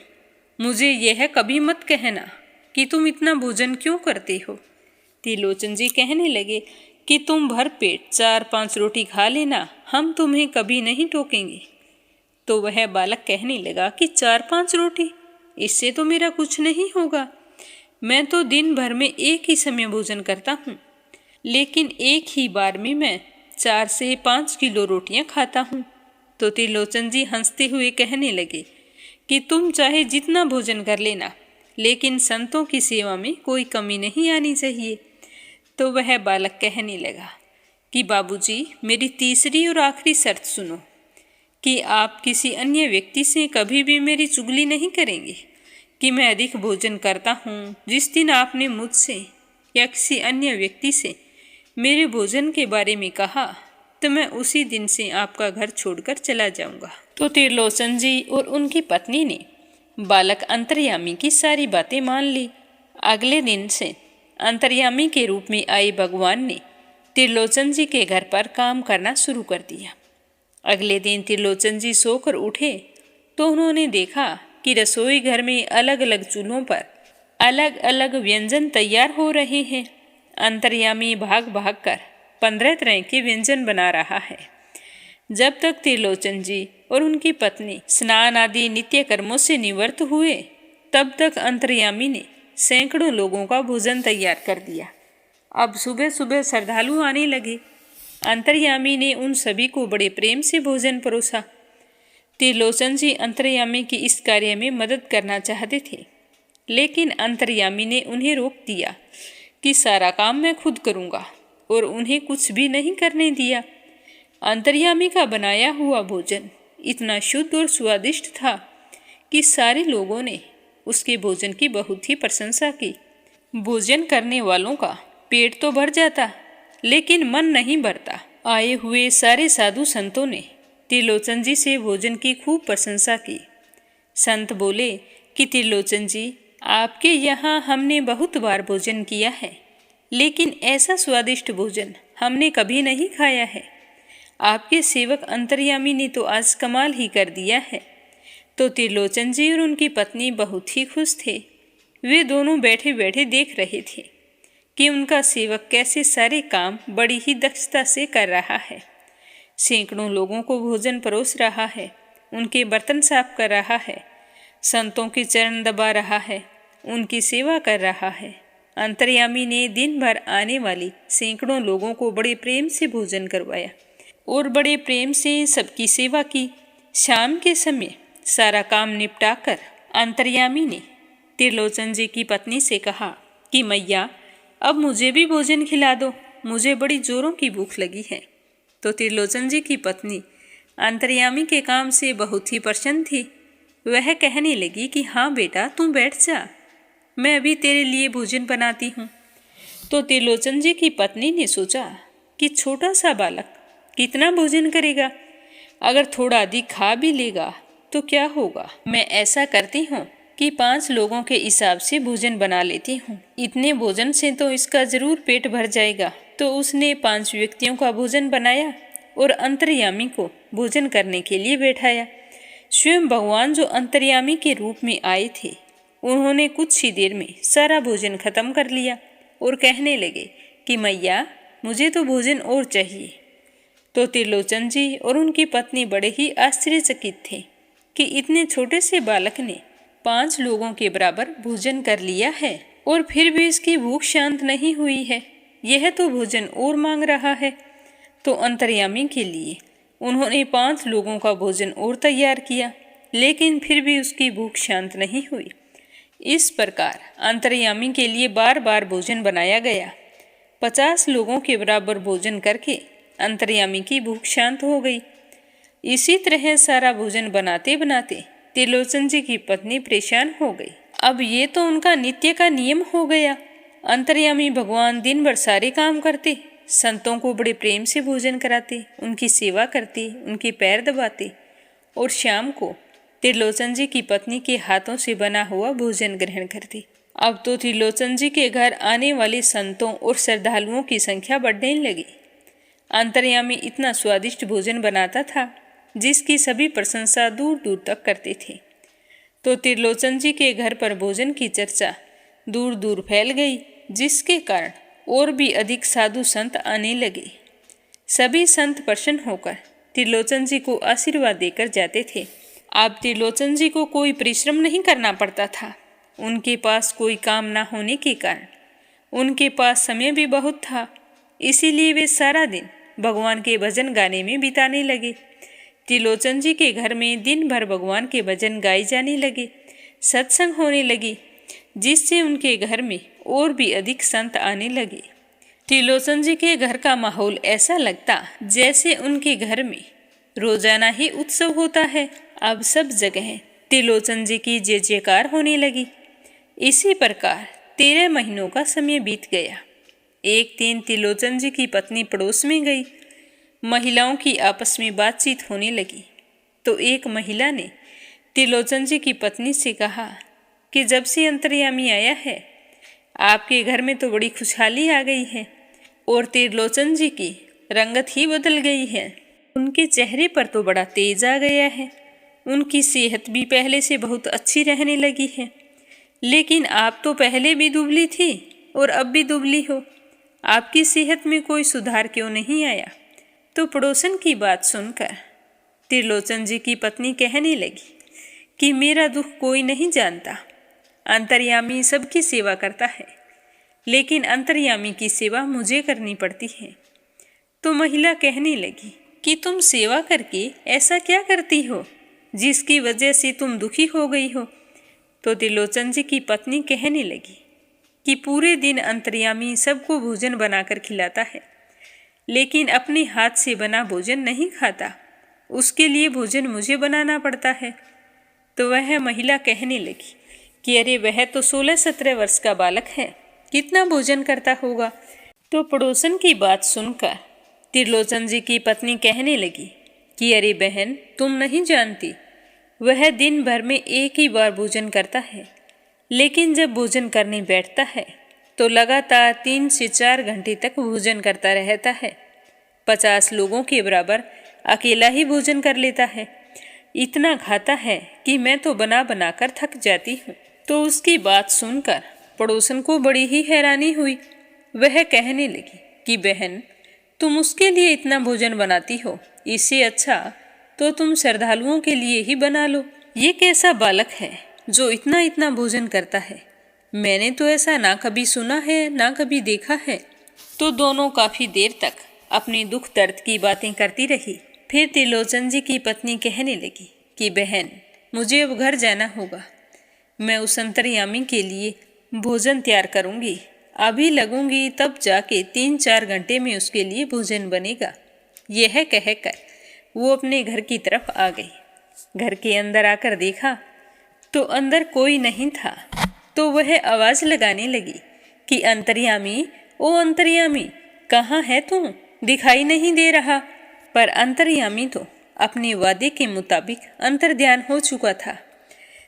मुझे यह कभी मत कहना कि तुम इतना भोजन क्यों करते हो। त्रिलोचन जी कहने लगे कि तुम भर पेट 4-5 रोटी खा लेना, हम तुम्हें कभी नहीं टोकेंगे। तो वह बालक कहने लगा कि 4-5 रोटी, इससे तो मेरा कुछ नहीं होगा, मैं तो दिन भर में एक ही समय भोजन करता हूँ, लेकिन एक ही बार में मैं 4 से 5 किलो रोटियाँ खाता हूँ। तो त्रिलोचन जी हंसते हुए कहने लगे कि तुम चाहे जितना भोजन कर लेना, लेकिन संतों की सेवा में कोई कमी नहीं आनी चाहिए। तो वह बालक कहने लगा कि बाबूजी, मेरी तीसरी और आखिरी शर्त सुनो कि आप किसी अन्य व्यक्ति से कभी भी मेरी चुगली नहीं करेंगे कि मैं अधिक भोजन करता हूँ। जिस दिन आपने मुझसे या किसी अन्य व्यक्ति से मेरे भोजन के बारे में कहा तो मैं उसी दिन से आपका घर छोड़कर चला जाऊंगा। तो त्रिलोचन जी और उनकी पत्नी ने बालक अंतर्यामी की सारी बातें मान ली। अगले दिन से अंतर्यामी के रूप में आए भगवान ने त्रिलोचन जी के घर पर काम करना शुरू कर दिया। अगले दिन त्रिलोचन जी सोकर उठे तो उन्होंने देखा कि रसोई घर में अलग अलग चूल्हों पर अलग अलग व्यंजन तैयार हो रहे हैं। अंतर्यामी भाग भाग कर 15 तरह के व्यंजन बना रहा है। जब तक त्रिलोचन जी और उनकी पत्नी स्नान आदि नित्य कर्मों से निवृत्त हुए, तब तक अंतर्यामी ने सैकड़ों लोगों का भोजन तैयार कर दिया। अब सुबह सुबह श्रद्धालु आने लगे। अंतर्यामी ने उन सभी को बड़े प्रेम से भोजन परोसा। त्रिलोचन जी अंतर्यामी की इस कार्य में मदद करना चाहते थे, लेकिन अंतर्यामी ने उन्हें रोक दिया कि सारा काम मैं खुद करूँगा, और उन्हें कुछ भी नहीं करने दिया। अंतर्यामी का बनाया हुआ भोजन इतना शुद्ध और स्वादिष्ट था कि सारे लोगों ने उसके भोजन की बहुत ही प्रशंसा की। भोजन करने वालों का पेट तो भर जाता, लेकिन मन नहीं भरता। आए हुए सारे साधु संतों ने त्रिलोचन जी से भोजन की खूब प्रशंसा की। संत बोले कि त्रिलोचन जी, आपके यहाँ हमने बहुत बार भोजन किया है, लेकिन ऐसा स्वादिष्ट भोजन हमने कभी नहीं खाया है। आपके सेवक अंतर्यामी ने तो आज कमाल ही कर दिया है। तो त्रिलोचन जी और उनकी पत्नी बहुत ही खुश थे। वे दोनों बैठे बैठे देख रहे थे कि उनका सेवक कैसे सारे काम बड़ी ही दक्षता से कर रहा है। सैकड़ों लोगों को भोजन परोस रहा है, उनके बर्तन साफ कर रहा है, संतों के चरण दबा रहा है, उनकी सेवा कर रहा है। अंतर्यामी ने दिन भर आने वाली सैकड़ों लोगों को बड़े प्रेम से भोजन करवाया और बड़े प्रेम से सबकी सेवा की। शाम के समय सारा काम निपटाकर अंतर्यामी ने त्रिलोचन जी की पत्नी से कहा कि मैया, अब मुझे भी भोजन खिला दो, मुझे बड़ी जोरों की भूख लगी है। तो त्रिलोचन जी की पत्नी अंतर्यामी के काम से बहुत ही प्रसन्न थी। वह कहने लगी कि हाँ बेटा, तू बैठ जा, मैं अभी तेरे लिए भोजन बनाती हूँ। तो त्रिलोचन जी की पत्नी ने सोचा कि छोटा सा बालक कितना भोजन करेगा, अगर थोड़ा अधिक खा भी लेगा तो क्या होगा। मैं ऐसा करती हूँ कि 5 लोगों के हिसाब से भोजन बना लेती हूँ, इतने भोजन से तो इसका जरूर पेट भर जाएगा। तो उसने 5 व्यक्तियों का भोजन बनाया और अंतर्यामी को भोजन करने के लिए बैठाया। स्वयं भगवान जो अंतर्यामी के रूप में आए थे, उन्होंने कुछ ही देर में सारा भोजन खत्म कर लिया और कहने लगे कि मैया, मुझे तो भोजन और चाहिए। तो त्रिलोचन जी और उनकी पत्नी बड़े ही आश्चर्यचकित थे कि इतने छोटे से बालक ने 5 लोगों के बराबर भोजन कर लिया है और फिर भी इसकी भूख शांत नहीं हुई है। यह तो भोजन और मांग रहा है। तो अंतर्यामी के लिए उन्होंने 5 लोगों का भोजन और तैयार किया, लेकिन फिर भी उसकी भूख शांत नहीं हुई। इस प्रकार अंतर्यामी के लिए बार बार भोजन बनाया गया। 50 लोगों के बराबर भोजन करके अंतर्यामी की भूख शांत हो गई। इसी तरह सारा भोजन बनाते बनाते त्रिलोचन जी की पत्नी परेशान हो गई। अब ये तो उनका नित्य का नियम हो गया। अंतर्यामी भगवान दिन भर सारे काम करते, संतों को बड़े प्रेम से भोजन कराते, उनकी सेवा करते, उनके पैर दबाते और शाम को त्रिलोचन जी की पत्नी के हाथों से बना हुआ भोजन ग्रहण करते। अब तो त्रिलोचन जी के घर आने वाले संतों और श्रद्धालुओं की संख्या बढ़ने लगी। अंतर्यामी इतना स्वादिष्ट भोजन बनाता था जिसकी सभी प्रशंसा दूर दूर तक करते थे। तो त्रिलोचन जी के घर पर भोजन की चर्चा दूर दूर फैल गई, जिसके कारण और भी अधिक साधु संत आने लगे। सभी संत प्रसन्न होकर त्रिलोचन जी को आशीर्वाद देकर जाते थे। अब त्रिलोचन जी को कोई परिश्रम नहीं करना पड़ता था। उनके पास कोई काम ना होने के कारण उनके पास समय भी बहुत था, इसीलिए वे सारा दिन भगवान के भजन गाने में बिताने लगे। त्रिलोचन जी के घर में दिन भर भगवान के भजन गाए जाने लगे, सत्संग होने लगी, जिससे उनके घर में और भी अधिक संत आने लगे। त्रिलोचन जी के घर का माहौल ऐसा लगता जैसे उनके घर में रोजाना ही उत्सव होता है। अब सब जगह त्रिलोचन जी की जय जयकार होने लगी। इसी प्रकार 13 महीनों का समय बीत गया। एक दिन त्रिलोचन जी की पत्नी पड़ोस में गई। महिलाओं की आपस में बातचीत होने लगी तो एक महिला ने त्रिलोचन जी की पत्नी से कहा कि जब से अंतर्यामी आया है आपके घर में तो बड़ी खुशहाली आ गई है और त्रिलोचन जी की रंगत ही बदल गई है। उनके चेहरे पर तो बड़ा तेज आ गया है, उनकी सेहत भी पहले से बहुत अच्छी रहने लगी है। लेकिन आप तो पहले भी दुबली थी और अब भी दुबली हो, आपकी सेहत में कोई सुधार क्यों नहीं आया? तो पड़ोसन की बात सुनकर त्रिलोचन जी की पत्नी कहने लगी कि मेरा दुख कोई नहीं जानता, अंतर्यामी सबकी सेवा करता है, लेकिन अंतर्यामी की सेवा मुझे करनी पड़ती है। तो महिला कहने लगी कि तुम सेवा करके ऐसा क्या करती हो जिसकी वजह से तुम दुखी हो गई हो? तो त्रिलोचन जी की पत्नी कहने लगी कि पूरे दिन अंतर्यामी सबको भोजन बनाकर खिलाता है, लेकिन अपने हाथ से बना भोजन नहीं खाता, उसके लिए भोजन मुझे बनाना पड़ता है। तो वह महिला कहने लगी कि अरे वह तो 16-17 वर्ष का बालक है, कितना भोजन करता होगा। तो पड़ोसन की बात सुनकर त्रिलोचन जी की पत्नी कहने लगी कि अरे बहन, तुम नहीं जानती, वह दिन भर में एक ही बार भोजन करता है, लेकिन जब भोजन करने बैठता है तो लगातार 3 से 4 घंटे तक भोजन करता रहता है। 50 लोगों के बराबर अकेला ही भोजन कर लेता है। इतना खाता है कि मैं तो बना बना कर थक जाती हूँ। तो उसकी बात सुनकर पड़ोसन को बड़ी ही हैरानी हुई। वह कहने लगी कि बहन, तुम उसके लिए इतना भोजन बनाती हो, इससे अच्छा तो तुम श्रद्धालुओं के लिए ही बना लो। ये कैसा बालक है जो इतना इतना भोजन करता है? मैंने तो ऐसा ना कभी सुना है ना कभी देखा है। तो दोनों काफी देर तक अपने दुख दर्द की बातें करती रही। फिर त्रिलोचन जी की पत्नी कहने लगी कि बहन, मुझे अब घर जाना होगा, मैं उस अंतर्यामी के लिए भोजन तैयार करूंगी, अभी लगूंगी तब जाके 3-4 घंटे में उसके लिए भोजन बनेगा। यह कहकर वो अपने घर की तरफ आ गई। घर के अंदर आकर देखा तो अंदर कोई नहीं था। तो वह आवाज लगाने लगी कि अंतर्यामी, ओ अंतर्यामी, कहाँ है तू? दिखाई नहीं दे रहा। पर अंतर्यामी तो अपने वादे के मुताबिक अंतर्ध्यान हो चुका था।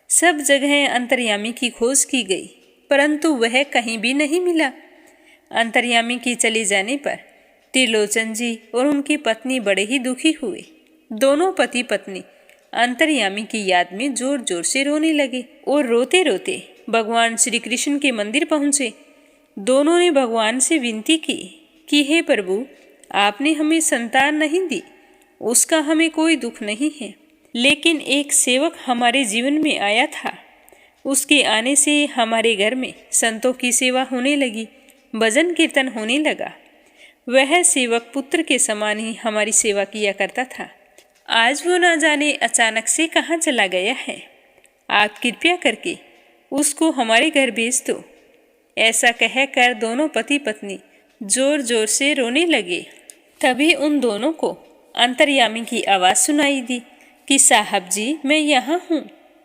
सब जगह अंतर्यामी की खोज की गई, परंतु वह कहीं भी नहीं मिला। अंतर्यामी के चले जाने पर त्रिलोचन जी और उनकी पत्नी बड़े ही दुखी हुए। दोनों पति पत्नी अंतर्यामी की याद में जोर जोर से रोने लगे और रोते रोते भगवान श्री कृष्ण के मंदिर पहुंचे। दोनों ने भगवान से विनती की कि हे प्रभु, आपने हमें संतान नहीं दी, उसका हमें कोई दुख नहीं है, लेकिन एक सेवक हमारे जीवन में आया था, उसके आने से हमारे घर में संतों की सेवा होने लगी, भजन कीर्तन होने लगा। वह सेवक पुत्र के समान ही हमारी सेवा किया करता था। आज वो ना जाने अचानक से कहाँ चला गया है। आप कृपया करके उसको हमारे घर भेज दो। ऐसा कहकर दोनों पति पत्नी जोर जोर से रोने लगे। तभी उन दोनों को अंतर्यामी की आवाज़ सुनाई दी कि साहब जी, मैं यहाँ हूँ।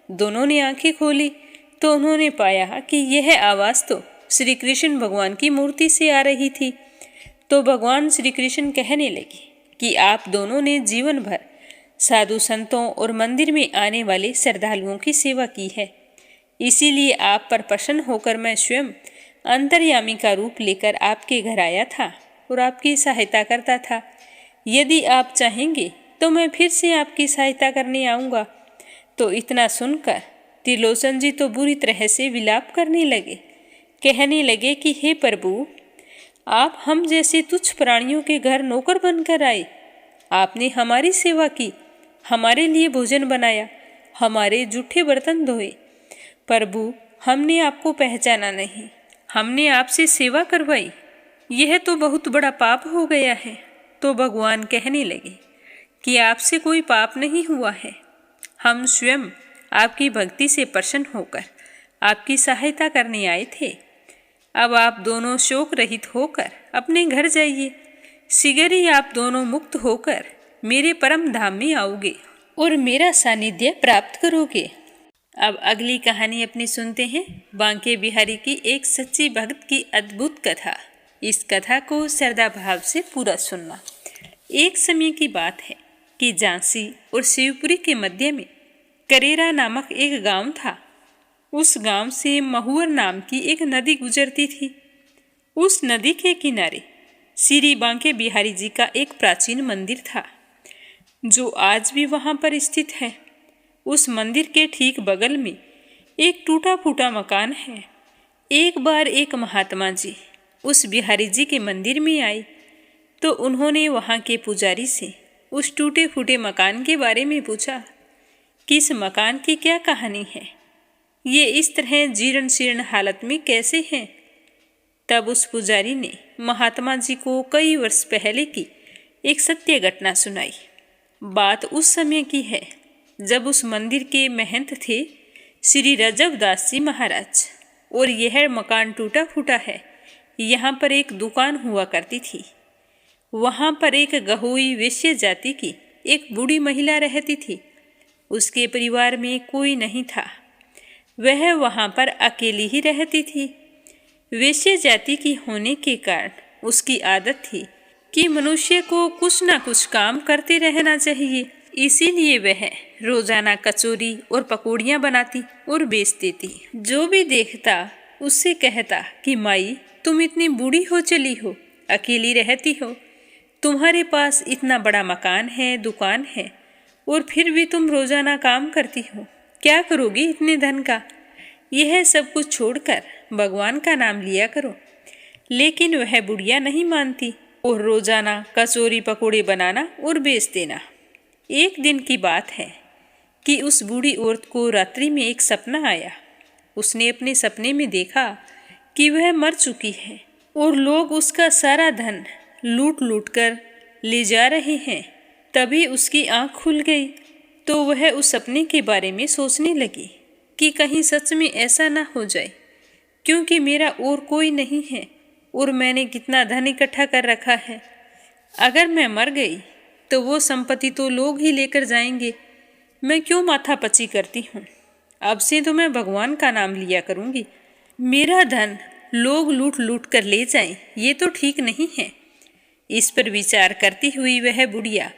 दोनों ने आंखें खोली तो उन्होंने पाया कि यह आवाज़ तो श्री कृष्ण भगवान की मूर्ति से आ रही थी। तो भगवान श्री कृष्ण कहने लगे कि आप दोनों ने जीवन भर साधु संतों और मंदिर में आने वाले श्रद्धालुओं की सेवा की है, इसीलिए आप पर प्रसन्न होकर मैं स्वयं अंतर्यामी का रूप लेकर आपके घर आया था और आपकी सहायता करता था। यदि आप चाहेंगे तो मैं फिर से आपकी सहायता करने आऊँगा। तो इतना सुनकर त्रिलोचन जी तो बुरी तरह से विलाप करने लगे। कहने लगे कि हे प्रभु, आप हम जैसे तुच्छ प्राणियों के घर नौकर बनकर आए। आपने हमारी सेवा की, हमारे लिए भोजन बनाया, हमारे जूठे बर्तन धोए। प्रभु, हमने आपको पहचाना नहीं, हमने आपसे सेवा करवाई, यह तो बहुत बड़ा पाप हो गया है। तो भगवान कहने लगे कि आपसे कोई पाप नहीं हुआ है। हम स्वयं आपकी भक्ति से प्रसन्न होकर आपकी सहायता करने आए थे। अब आप दोनों शोक रहित होकर अपने घर जाइए। शीघ्र ही आप दोनों मुक्त होकर मेरे परम धाम में आओगे और मेरा सानिध्य प्राप्त करोगे। अब अगली कहानी अपनी सुनते हैं बांके बिहारी की एक सच्ची भक्त की अद्भुत कथा। इस कथा को श्रद्धा भाव से पूरा सुनना। एक समय की बात है कि झांसी और शिवपुरी के मध्य में करेरा नामक एक गांव था। उस गांव से महुअर नाम की एक नदी गुजरती थी। उस नदी के किनारे श्री बांके बिहारी जी का एक प्राचीन मंदिर था, जो आज भी वहां पर स्थित है। उस मंदिर के ठीक बगल में एक टूटा फूटा मकान है। एक बार एक महात्मा जी उस बिहारी जी के मंदिर में आए तो उन्होंने वहां के पुजारी से उस टूटे फूटे मकान के बारे में पूछा कि इस मकान की क्या कहानी है, ये इस तरह जीर्ण शीर्ण हालत में कैसे है। तब उस पुजारी ने महात्मा जी को कई वर्ष पहले की एक सत्य घटना सुनाई। बात उस समय की है जब उस मंदिर के महंत थे श्री रजवदास जी महाराज, और यह मकान टूटा फूटा है। यहाँ पर एक दुकान हुआ करती थी। वहाँ पर एक गहोई वैश्य जाति की एक बूढ़ी महिला रहती थी। उसके परिवार में कोई नहीं था। वह वहाँ पर अकेली ही रहती थी। वैश्य जाति की होने के कारण उसकी आदत थी कि मनुष्य को कुछ ना कुछ काम करते रहना चाहिए। इसीलिए वह रोजाना कचौरी और पकौड़ियाँ बनाती और बेचती थी। जो भी देखता उससे कहता कि माई, तुम इतनी बूढ़ी हो चली हो, अकेली रहती हो, तुम्हारे पास इतना बड़ा मकान है, दुकान है, और फिर भी तुम रोजाना काम करती हो, क्या करोगी इतने धन का? यह सब कुछ छोड़कर भगवान का नाम लिया करो। लेकिन वह बुढ़िया नहीं मानती और रोजाना कचौरी पकौड़े बनाना और बेच देना। एक दिन की बात है कि उस बूढ़ी औरत को रात्रि में एक सपना आया। उसने अपने सपने में देखा कि वह मर चुकी है और लोग उसका सारा धन लूट लूट कर ले जा रहे हैं। तभी उसकी आंख खुल गई तो वह उस सपने के बारे में सोचने लगी कि कहीं सच में ऐसा ना हो जाए, क्योंकि मेरा और कोई नहीं है और मैंने कितना धन इकट्ठा कर रखा है। अगर मैं मर गई तो वो संपत्ति तो लोग ही लेकर जाएंगे। मैं क्यों माथापच्ची करती हूँ? अब से तो मैं भगवान का नाम लिया करूँगी। मेरा धन लोग लूट लूट कर ले जाएं, ये तो ठीक नहीं है। इस पर विचार करती हुई वह बुढ़िया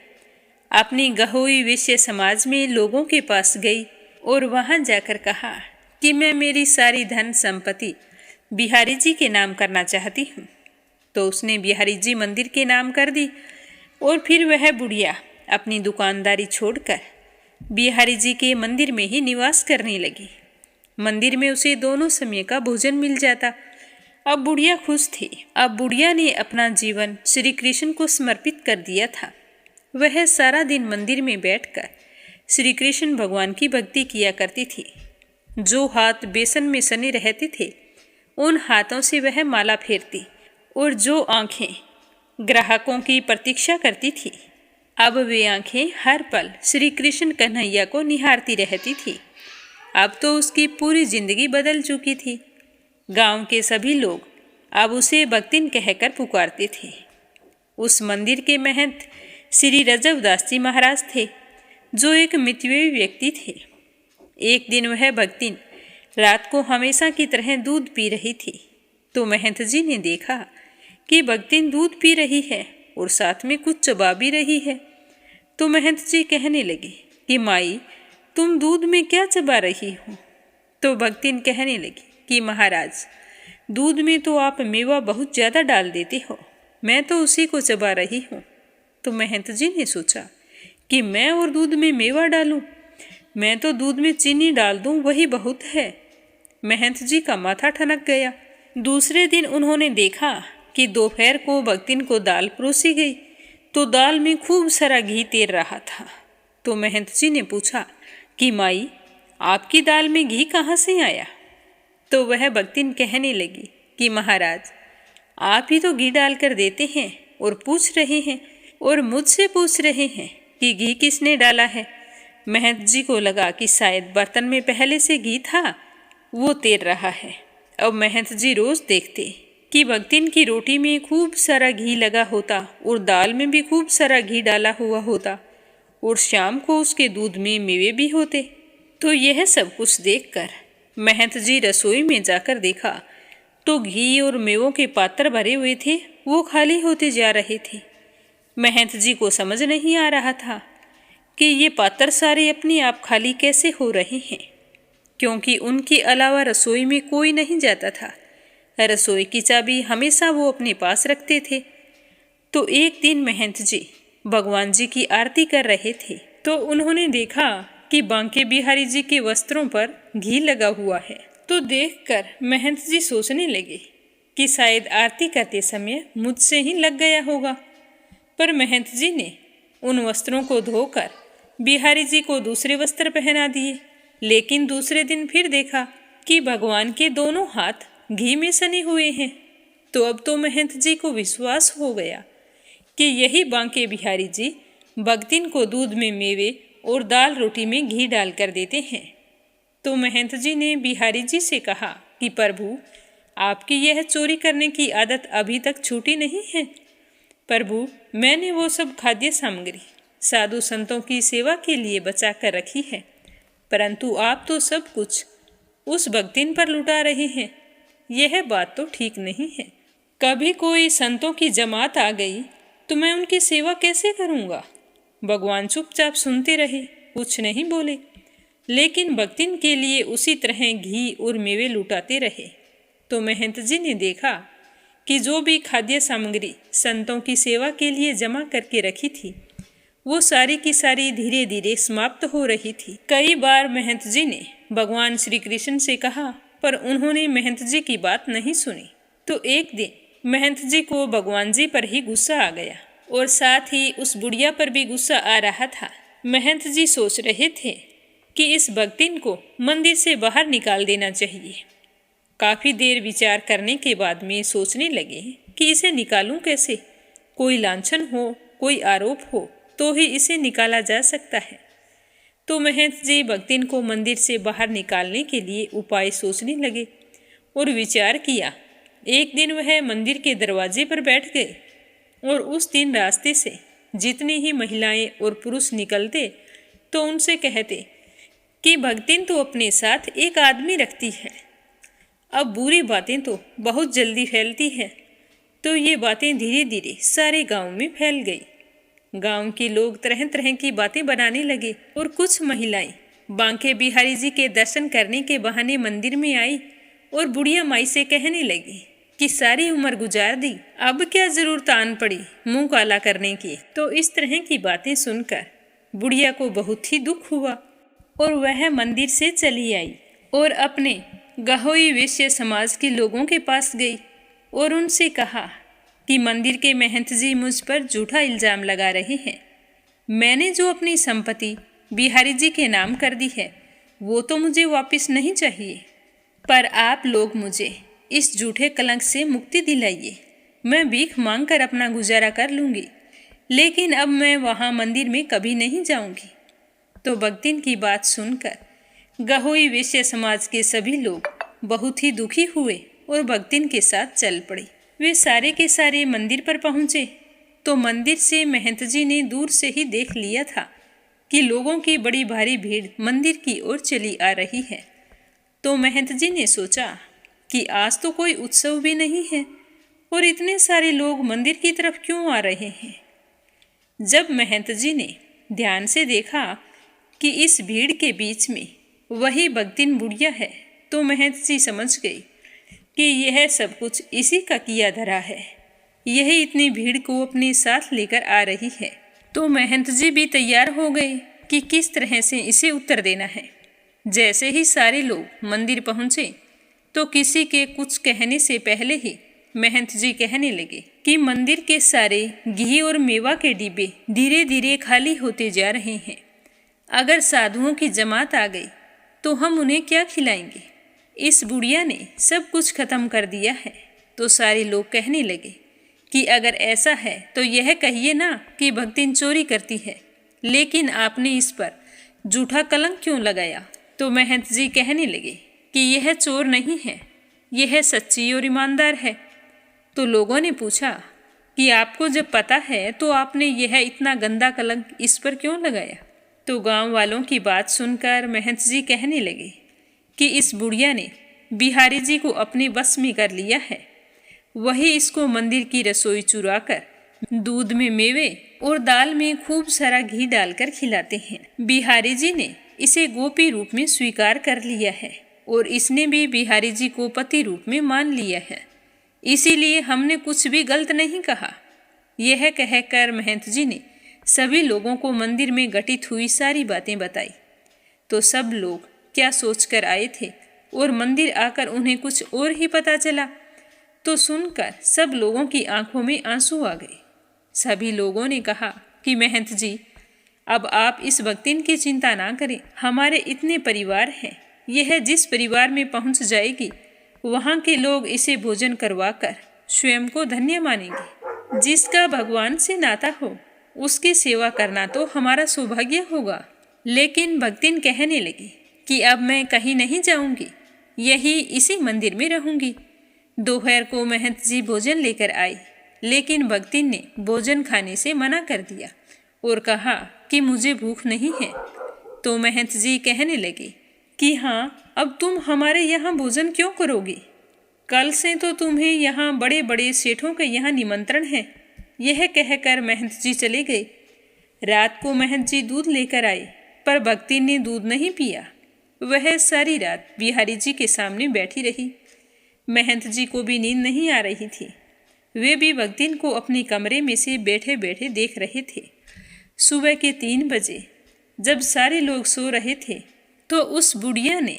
अपनी गहोई वैश्य समाज में लोगों के पास गई और वहां जाकर कहा कि मैं मेरी सारी धन संपत्ति बिहारी जी के नाम करना चाहती हूँ। तो उसने बिहारी जी मंदिर के नाम कर दी और फिर वह बुढ़िया अपनी दुकानदारी छोड़कर बिहारी जी के मंदिर में ही निवास करने लगी। मंदिर में उसे दोनों समय का भोजन मिल जाता। अब बुढ़िया खुश थी। अब बुढ़िया ने अपना जीवन श्री कृष्ण को समर्पित कर दिया था। वह सारा दिन मंदिर में बैठकर श्री कृष्ण भगवान की भक्ति किया करती थी। जो हाथ बेसन में सने रहते थे उन हाथों से वह माला फेरती और जो आंखें ग्राहकों की प्रतीक्षा करती थी, अब वे आंखें हर पल श्री कृष्ण कन्हैया को निहारती रहती थी। अब तो उसकी पूरी जिंदगी बदल चुकी थी। गांव के सभी लोग अब उसे भक्तिन कहकर पुकारते थे। उस मंदिर के महंत श्री रजवदास जी महाराज थे, जो एक मितव्ययी व्यक्ति थे। एक दिन वह भक्तिन रात को हमेशा की तरह दूध पी रही थी तो महंत जी ने देखा कि भक्तिन दूध पी रही है और साथ में कुछ चबा भी रही है। तो महंत जी कहने लगे कि माई, तुम दूध में क्या चबा रही हो? तो भक्तिन कहने लगी कि महाराज, दूध में तो आप मेवा बहुत ज़्यादा डाल देते हो, मैं तो उसी को चबा रही हूँ। तो महंत जी ने सोचा कि मैं और दूध में मेवा डालूं, मैं तो दूध में चीनी डाल दूं, वही बहुत है। महंत जी का माथा ठनक गया। दूसरे दिन उन्होंने देखा कि दोपहर को भक्तिन को दाल परोसी गई तो दाल में खूब सारा घी तैर रहा था। तो महंत जी ने पूछा कि माई, आपकी दाल में घी कहाँ से आया? तो वह भक्तिन कहने लगी कि महाराज, आप ही तो घी डाल कर देते हैं और पूछ रहे हैं और मुझसे पूछ रहे हैं कि घी किसने डाला है। महंत जी को लगा कि शायद बर्तन में पहले से घी था, वो तैर रहा है। अब महंत जी रोज देखते कि भक्तिन की रोटी में खूब सारा घी लगा होता और दाल में भी खूब सारा घी डाला हुआ होता और शाम को उसके दूध में मेवे भी होते। तो यह सब कुछ देखकर महंत जी रसोई में जाकर देखा तो घी और मेवों के पात्र भरे हुए थे, वो खाली होते जा रहे थे। महंत जी को समझ नहीं आ रहा था कि ये पात्र सारे अपने आप खाली कैसे हो रहे हैं, क्योंकि उनके अलावा रसोई में कोई नहीं जाता था। रसोई की चाबी हमेशा वो अपने पास रखते थे। तो एक दिन महंत जी भगवान जी की आरती कर रहे थे तो उन्होंने देखा कि बांके बिहारी जी के वस्त्रों पर घी लगा हुआ है। तो देखकर महंत जी सोचने लगे कि शायद आरती करते समय मुझसे ही लग गया होगा। पर महंत जी ने उन वस्त्रों को धोकर बिहारी जी को दूसरे वस्त्र पहना दिए। लेकिन दूसरे दिन फिर देखा कि भगवान के दोनों हाथ घी में सने हुए हैं। तो अब तो महंत जी को विश्वास हो गया कि यही बांके बिहारी जी भक्तिन को दूध में मेवे और दाल रोटी में घी डालकर देते हैं। तो महंत जी ने बिहारी जी से कहा कि प्रभु, आपकी यह चोरी करने की आदत अभी तक छूटी नहीं है। प्रभु, मैंने वो सब खाद्य सामग्री साधु संतों की सेवा के लिए बचा कर रखी है, परंतु आप तो सब कुछ उस भक्तिन पर लुटा रहे हैं। यह बात तो ठीक नहीं है। कभी कोई संतों की जमात आ गई तो मैं उनकी सेवा कैसे करूँगा। भगवान चुपचाप सुनते रहे, कुछ नहीं बोले, लेकिन भक्तिन के लिए उसी तरह घी और मेवे लुटाते रहे। तो महंत जी ने देखा कि जो भी खाद्य सामग्री संतों की सेवा के लिए जमा करके रखी थी, वो सारी की सारी धीरे धीरे समाप्त हो रही थी। कई बार महंत जी ने भगवान श्री कृष्ण से कहा, पर उन्होंने महंत जी की बात नहीं सुनी। तो एक दिन महंत जी को भगवान जी पर ही गुस्सा आ गया और साथ ही उस बुढ़िया पर भी गुस्सा आ रहा था। महंत जी सोच रहे थे कि इस भक्तिन को मंदिर से बाहर निकाल देना चाहिए। काफ़ी देर विचार करने के बाद में सोचने लगे कि इसे निकालूं कैसे। कोई लांछन हो, कोई आरोप हो तो ही इसे निकाला जा सकता है। तो महंत जी भक्तिन को मंदिर से बाहर निकालने के लिए उपाय सोचने लगे और विचार किया। एक दिन वह मंदिर के दरवाजे पर बैठ गए और उस दिन रास्ते से जितनी ही महिलाएं और पुरुष निकलते तो उनसे कहते कि भक्तिन तो अपने साथ एक आदमी रखती है। अब बुरी बातें तो बहुत जल्दी फैलती है। तो ये बातें धीरे धीरे सारे गांव में फैल गई। गांव के लोग तरह तरह की बातें बनाने लगे और कुछ महिलाएं बांके बिहारी जी के दर्शन करने के बहाने मंदिर में आई और बुढ़िया माई से कहने लगी कि सारी उम्र गुजार दी, अब क्या जरूरत आन पड़ी मुंह काला करने की। तो इस तरह की बातें सुनकर बुढ़िया को बहुत ही दुख हुआ और वह मंदिर से चली आई और अपने गहोई वैश्य समाज के लोगों के पास गई और उनसे कहा कि मंदिर के महंत जी मुझ पर झूठा इल्ज़ाम लगा रहे हैं। मैंने जो अपनी संपत्ति बिहारी जी के नाम कर दी है वो तो मुझे वापस नहीं चाहिए, पर आप लोग मुझे इस झूठे कलंक से मुक्ति दिलाइए। मैं भीख मांग कर अपना गुजारा कर लूँगी, लेकिन अब मैं वहाँ मंदिर में कभी नहीं जाऊँगी। तो भक्तिन की बात सुनकर गहोई वैश्य समाज के सभी लोग बहुत ही दुखी हुए और भक्तिन के साथ चल पड़े। वे सारे के सारे मंदिर पर पहुँचे तो मंदिर से महंत जी ने दूर से ही देख लिया था कि लोगों की बड़ी भारी भीड़ मंदिर की ओर चली आ रही है। तो महंत जी ने सोचा कि आज तो कोई उत्सव भी नहीं है और इतने सारे लोग मंदिर की तरफ क्यों आ रहे हैं। जब महंत जी ने ध्यान से देखा कि इस भीड़ के बीच में वही भक्तिन बुढ़िया है तो महंत जी समझ गई कि यह सब कुछ इसी का किया धरा है। यही इतनी भीड़ को अपने साथ लेकर आ रही है। तो महंत जी भी तैयार हो गए कि किस तरह से इसे उत्तर देना है। जैसे ही सारे लोग मंदिर पहुँचे तो किसी के कुछ कहने से पहले ही महंत जी कहने लगे कि मंदिर के सारे घी और मेवा के डिब्बे धीरे धीरे खाली होते जा रहे हैं। अगर साधुओं की जमात आ गई तो हम उन्हें क्या खिलाएंगे। इस बुढ़िया ने सब कुछ खत्म कर दिया है। तो सारे लोग कहने लगे कि अगर ऐसा है तो यह कहिए ना कि भक्तिन चोरी करती है। लेकिन आपने इस पर झूठा कलंक क्यों लगाया? तो महंत जी कहने लगे कि यह चोर नहीं है, यह सच्ची और ईमानदार है। तो लोगों ने पूछा कि आपको जब पता है तो आपने यह इतना गंदा कलंक इस पर क्यों लगाया? तो गांव वालों की बात सुनकर महंत जी कहने लगे कि इस बुढ़िया ने बिहारी जी को अपने बस में कर लिया है। वही इसको मंदिर की रसोई चुराकर दूध में मेवे और दाल में खूब सारा घी डालकर खिलाते हैं। बिहारी जी ने इसे गोपी रूप में स्वीकार कर लिया है और इसने भी बिहारी जी को पति रूप में मान लिया है, इसीलिए हमने कुछ भी गलत नहीं कहा। यह कहकर महंत जी ने सभी लोगों को मंदिर में घटित हुई सारी बातें बताई। तो सब लोग क्या सोचकर आए थे और मंदिर आकर उन्हें कुछ और ही पता चला। तो सुनकर सब लोगों की आंखों में आंसू आ गए। सभी लोगों ने कहा कि महंत जी, अब आप इस भक्तिन की चिंता ना करें, हमारे इतने परिवार हैं, यह जिस परिवार में पहुंच जाएगी वहां के लोग इसे भोजन करवाकर स्वयं को धन्य मानेंगे। जिसका भगवान से नाता हो उसकी सेवा करना तो हमारा सौभाग्य होगा। लेकिन भक्तिन कहने लगी कि अब मैं कहीं नहीं जाऊंगी, यही इसी मंदिर में रहूंगी। दोपहर को महंत जी भोजन लेकर आए, लेकिन भक्तिन ने भोजन खाने से मना कर दिया और कहा कि मुझे भूख नहीं है। तो महंत जी कहने लगे कि हाँ, अब तुम हमारे यहाँ भोजन क्यों करोगी? कल से तो तुम्हें यहाँ बड़े बड़े सेठों के यहाँ निमंत्रण है। यह कहकर महंत जी चले गए। रात को महंत जी दूध लेकर आए, पर भक्तिन ने दूध नहीं पिया। वह सारी रात बिहारी जी के सामने बैठी रही। महंत जी को भी नींद नहीं आ रही थी। वे भी भक्तिन को अपने कमरे में से बैठे बैठे देख रहे थे। सुबह के 3 बजे जब सारे लोग सो रहे थे तो उस बुढ़िया ने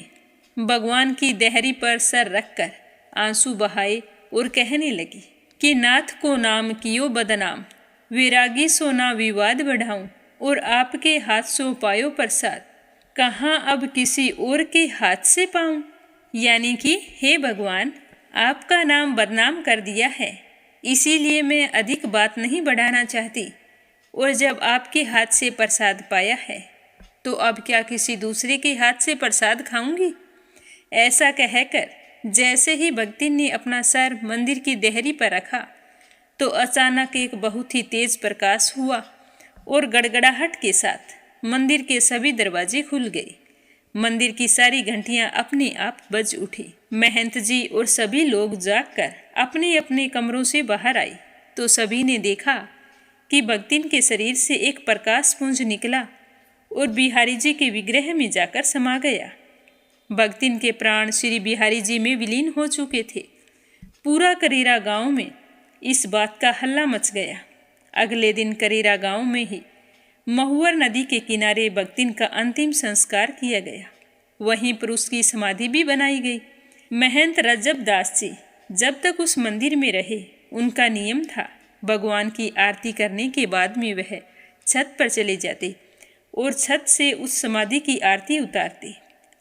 भगवान की देहरी पर सर रखकर आंसू बहाए और कहने लगी कि नाथ को नाम कियो बदनाम, वैरागी सो ना विवाद बढ़ाऊं, और आपके हाथ सो पायो प्रसाद, कहाँ अब किसी और के हाथ से पाऊं। यानी कि हे भगवान, आपका नाम बदनाम कर दिया है, इसीलिए मैं अधिक बात नहीं बढ़ाना चाहती, और जब आपके हाथ से प्रसाद पाया है तो अब क्या किसी दूसरे के हाथ से प्रसाद खाऊंगी। ऐसा कहकर जैसे ही भक्तिन ने अपना सर मंदिर की देहरी पर रखा तो अचानक एक बहुत ही तेज प्रकाश हुआ और गड़गड़ाहट के साथ मंदिर के सभी दरवाजे खुल गए। मंदिर की सारी घंटियां अपने आप बज उठी। महंत जी और सभी लोग जागकर अपने अपने कमरों से बाहर आए तो सभी ने देखा कि भक्तिन के शरीर से एक प्रकाश पुंज निकला और बिहारी जी के विग्रह में जाकर समा गया। भक्तिन के प्राण श्री बिहारी जी में विलीन हो चुके थे। पूरा करेरा गांव में इस बात का हल्ला मच गया। अगले दिन करेरा गांव में ही महुवर नदी के किनारे भक्तिन का अंतिम संस्कार किया गया। वहीं पर उसकी समाधि भी बनाई गई। महंत रजब दास जी जब तक उस मंदिर में रहे, उनका नियम था भगवान की आरती करने के बाद में वह छत पर चले जाते और छत से उस समाधि की आरती उतारते।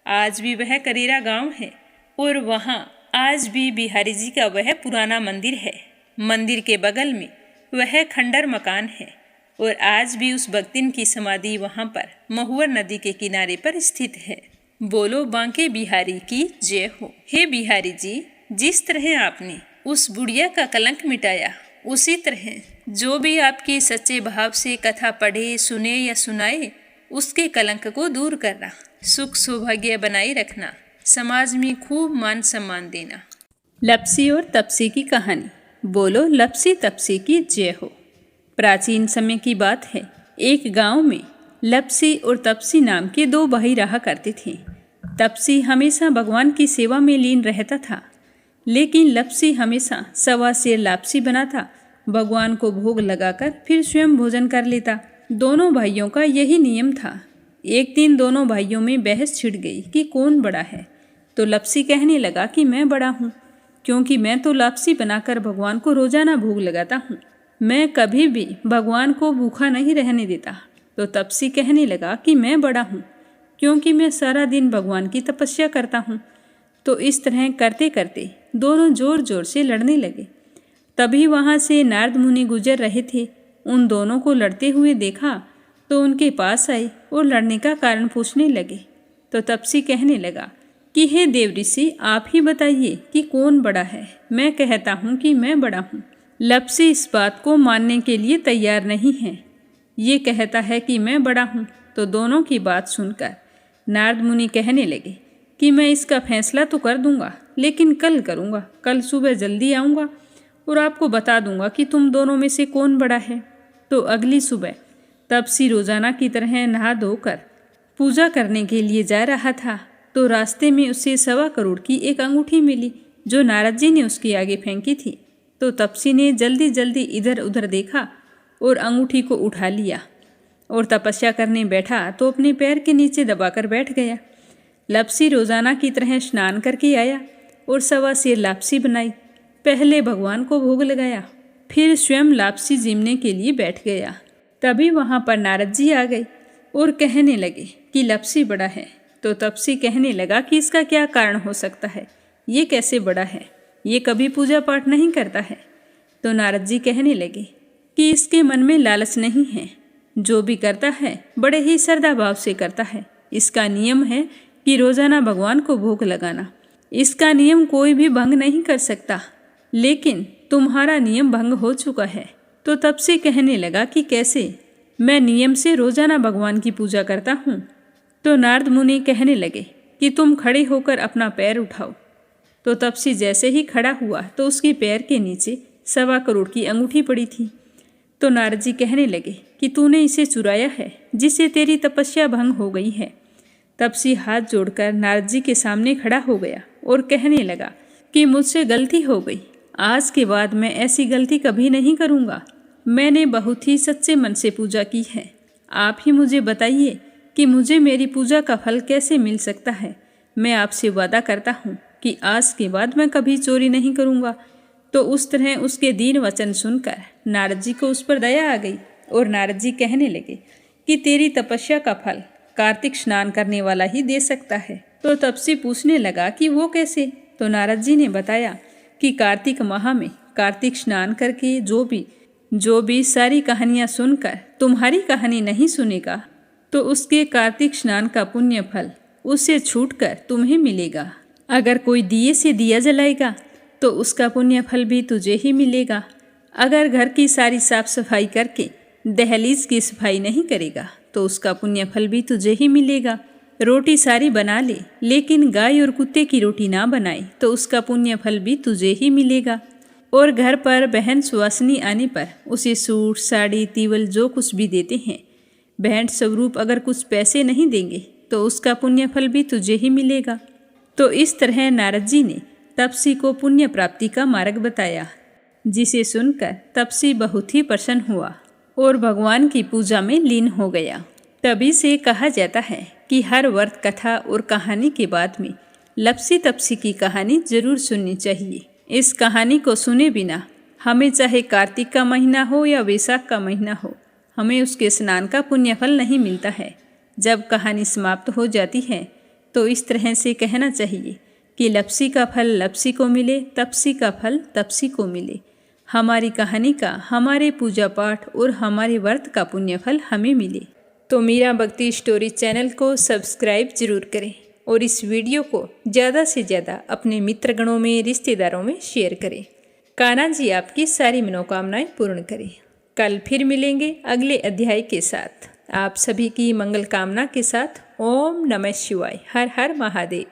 आज भी वह करेरा गांव है और वहाँ आज भी बिहारी जी का वह पुराना मंदिर है। मंदिर के बगल में वह खंडर मकान है और आज भी उस भक्तिन की समाधि वहाँ पर महुवर नदी के किनारे पर स्थित है। बोलो बांके बिहारी की जय हो। हे बिहारी जी, जिस तरह आपने उस बुढ़िया का कलंक मिटाया, उसी तरह जो भी आपके सच्चे भाव से कथा पढ़े, सुने या सुनाए, उसके कलंक को दूर करना, सुख सौभाग्य बनाए रखना, समाज में खूब मान सम्मान देना। लपसी और तपसी की कहानी। बोलो लपसी तपसी की जय हो। प्राचीन समय की बात है। एक गांव में लपसी और तपसी नाम के 2 भाई रहा करते थे। तपसी हमेशा भगवान की सेवा में लीन रहता था, लेकिन लपसी हमेशा सवा सेर लापसी बनाता, भगवान को भोग लगाकर फिर स्वयं भोजन कर लेता। दोनों भाइयों का यही नियम था। एक दिन दोनों भाइयों में बहस छिड़ गई कि कौन बड़ा है। तो लपसी कहने लगा कि मैं बड़ा हूँ, क्योंकि मैं तो लापसी बनाकर भगवान को रोजाना भोग लगाता हूँ। मैं कभी भी भगवान को भूखा नहीं रहने देता। तो तपसी कहने लगा कि मैं बड़ा हूँ, क्योंकि मैं सारा दिन भगवान की तपस्या करता हूँ। तो इस तरह करते करते दोनों जोर जोर से लड़ने लगे। तभी वहाँ से नारद मुनि गुजर रहे थे। उन दोनों को लड़ते हुए देखा तो उनके पास आए और लड़ने का कारण पूछने लगे। तो तपसी कहने लगा कि हे देव ऋषि, आप ही बताइए कि कौन बड़ा है। मैं कहता हूँ कि मैं बड़ा हूँ। लप्सी इस बात को मानने के लिए तैयार नहीं है। ये कहता है कि मैं बड़ा हूँ। तो दोनों की बात सुनकर नारद मुनि कहने लगे कि मैं इसका फैसला तो कर दूंगा, लेकिन कल करूँगा। कल सुबह जल्दी आऊँगा और आपको बता दूंगा कि तुम दोनों में से कौन बड़ा है। तो अगली सुबह तपसी रोजाना की तरह नहा धोकर पूजा करने के लिए जा रहा था। तो रास्ते में उसे 1.25 करोड़ की एक अंगूठी मिली जो नारद जी ने उसके आगे फेंकी थी। तो तपसी ने जल्दी जल्दी इधर उधर देखा और अंगूठी को उठा लिया और तपस्या करने बैठा तो अपने पैर के नीचे दबाकर बैठ गया। लप्सी रोजाना की तरह स्नान करके आया और 1.25 सेर लापसी बनाई। पहले भगवान को भोग लगाया, फिर स्वयं लापसी जीमने के लिए बैठ गया। तभी वहाँ पर नारद जी आ गए और कहने लगे कि लप्सी बड़ा है। तो तपसी कहने लगा कि इसका क्या कारण हो सकता है, ये कैसे बड़ा है, ये कभी पूजा पाठ नहीं करता है। तो नारद जी कहने लगे कि इसके मन में लालच नहीं है, जो भी करता है बड़े ही श्रद्धा भाव से करता है। इसका नियम है कि रोजाना भगवान को भोग लगाना। इसका नियम कोई भी भंग नहीं कर सकता, लेकिन तुम्हारा नियम भंग हो चुका है। तो तब से कहने लगा कि कैसे, मैं नियम से रोजाना भगवान की पूजा करता हूँ। तो नारद मुनि कहने लगे कि तुम खड़े होकर अपना पैर उठाओ। तो तपसी जैसे ही खड़ा हुआ तो उसके पैर के नीचे 1.25 करोड़ की अंगूठी पड़ी थी। तो नारद जी कहने लगे कि तूने इसे चुराया है, जिससे तेरी तपस्या भंग हो गई है। तपसी हाथ जोड़कर नारद जी के सामने खड़ा हो गया और कहने लगा कि मुझसे गलती हो गई, आज के बाद मैं ऐसी गलती कभी नहीं करूँगा। मैंने बहुत ही सच्चे मन से पूजा की है। आप ही मुझे बताइए कि मुझे मेरी पूजा का फल कैसे मिल सकता है। मैं आपसे वादा करता हूँ कि आज के बाद मैं कभी चोरी नहीं करूँगा। तो उस तरह उसके दीन वचन सुनकर नारद जी को उस पर दया आ गई और नारद जी कहने लगे कि तेरी तपस्या का फल कार्तिक स्नान करने वाला ही दे सकता है। तो तपसी पूछने लगा कि वो कैसे। तो नारद जी ने बताया कि कार्तिक माह में कार्तिक स्नान करके जो भी सारी कहानियाँ सुनकर तुम्हारी कहानी नहीं सुनेगा, तो उसके कार्तिक स्नान का पुण्य फल उससे छूटकर तुम्हें मिलेगा। अगर कोई दिए से दिया जलाएगा तो उसका पुण्य फल भी तुझे ही मिलेगा। अगर घर की सारी साफ सफाई करके दहलीज की सफाई नहीं करेगा तो उसका पुण्य फल भी तुझे ही मिलेगा। रोटी सारी बना ले लेकिन गाय और कुत्ते की रोटी ना बनाए तो उसका पुण्य फल भी तुझे ही मिलेगा। और घर पर बहन सुवासिनी आने पर उसे सूट साड़ी तीवल जो कुछ भी देते हैं, भेंट स्वरूप अगर कुछ पैसे नहीं देंगे तो उसका पुण्य फल भी तुझे ही मिलेगा। तो इस तरह नारद जी ने तपसी को पुण्य प्राप्ति का मार्ग बताया, जिसे सुनकर तपसी बहुत ही प्रसन्न हुआ और भगवान की पूजा में लीन हो गया। तभी से कहा जाता है कि हर व्रत कथा और कहानी के बाद में लप्सी तपसी की कहानी जरूर सुननी चाहिए। इस कहानी को सुने बिना हमें चाहे कार्तिक का महीना हो या वैशाख का महीना हो, हमें उसके स्नान का पुण्य फल नहीं मिलता है। जब कहानी समाप्त हो जाती है तो इस तरह से कहना चाहिए कि लप्सी का फल लप्सी को मिले, तपसी का फल तपसी को मिले। हमारी कहानी का, हमारे पूजा पाठ और हमारे व्रत का पुण्य फल हमें मिले। तो मीरा भक्ति स्टोरी चैनल को सब्सक्राइब जरूर करें और इस वीडियो को ज़्यादा से ज़्यादा अपने मित्रगणों में, रिश्तेदारों में शेयर करें। कान्हा जी आपकी सारी मनोकामनाएं पूर्ण करें। कल फिर मिलेंगे अगले अध्याय के साथ। आप सभी की मंगल कामना के साथ ओम नमः शिवाय। हर हर महादेव।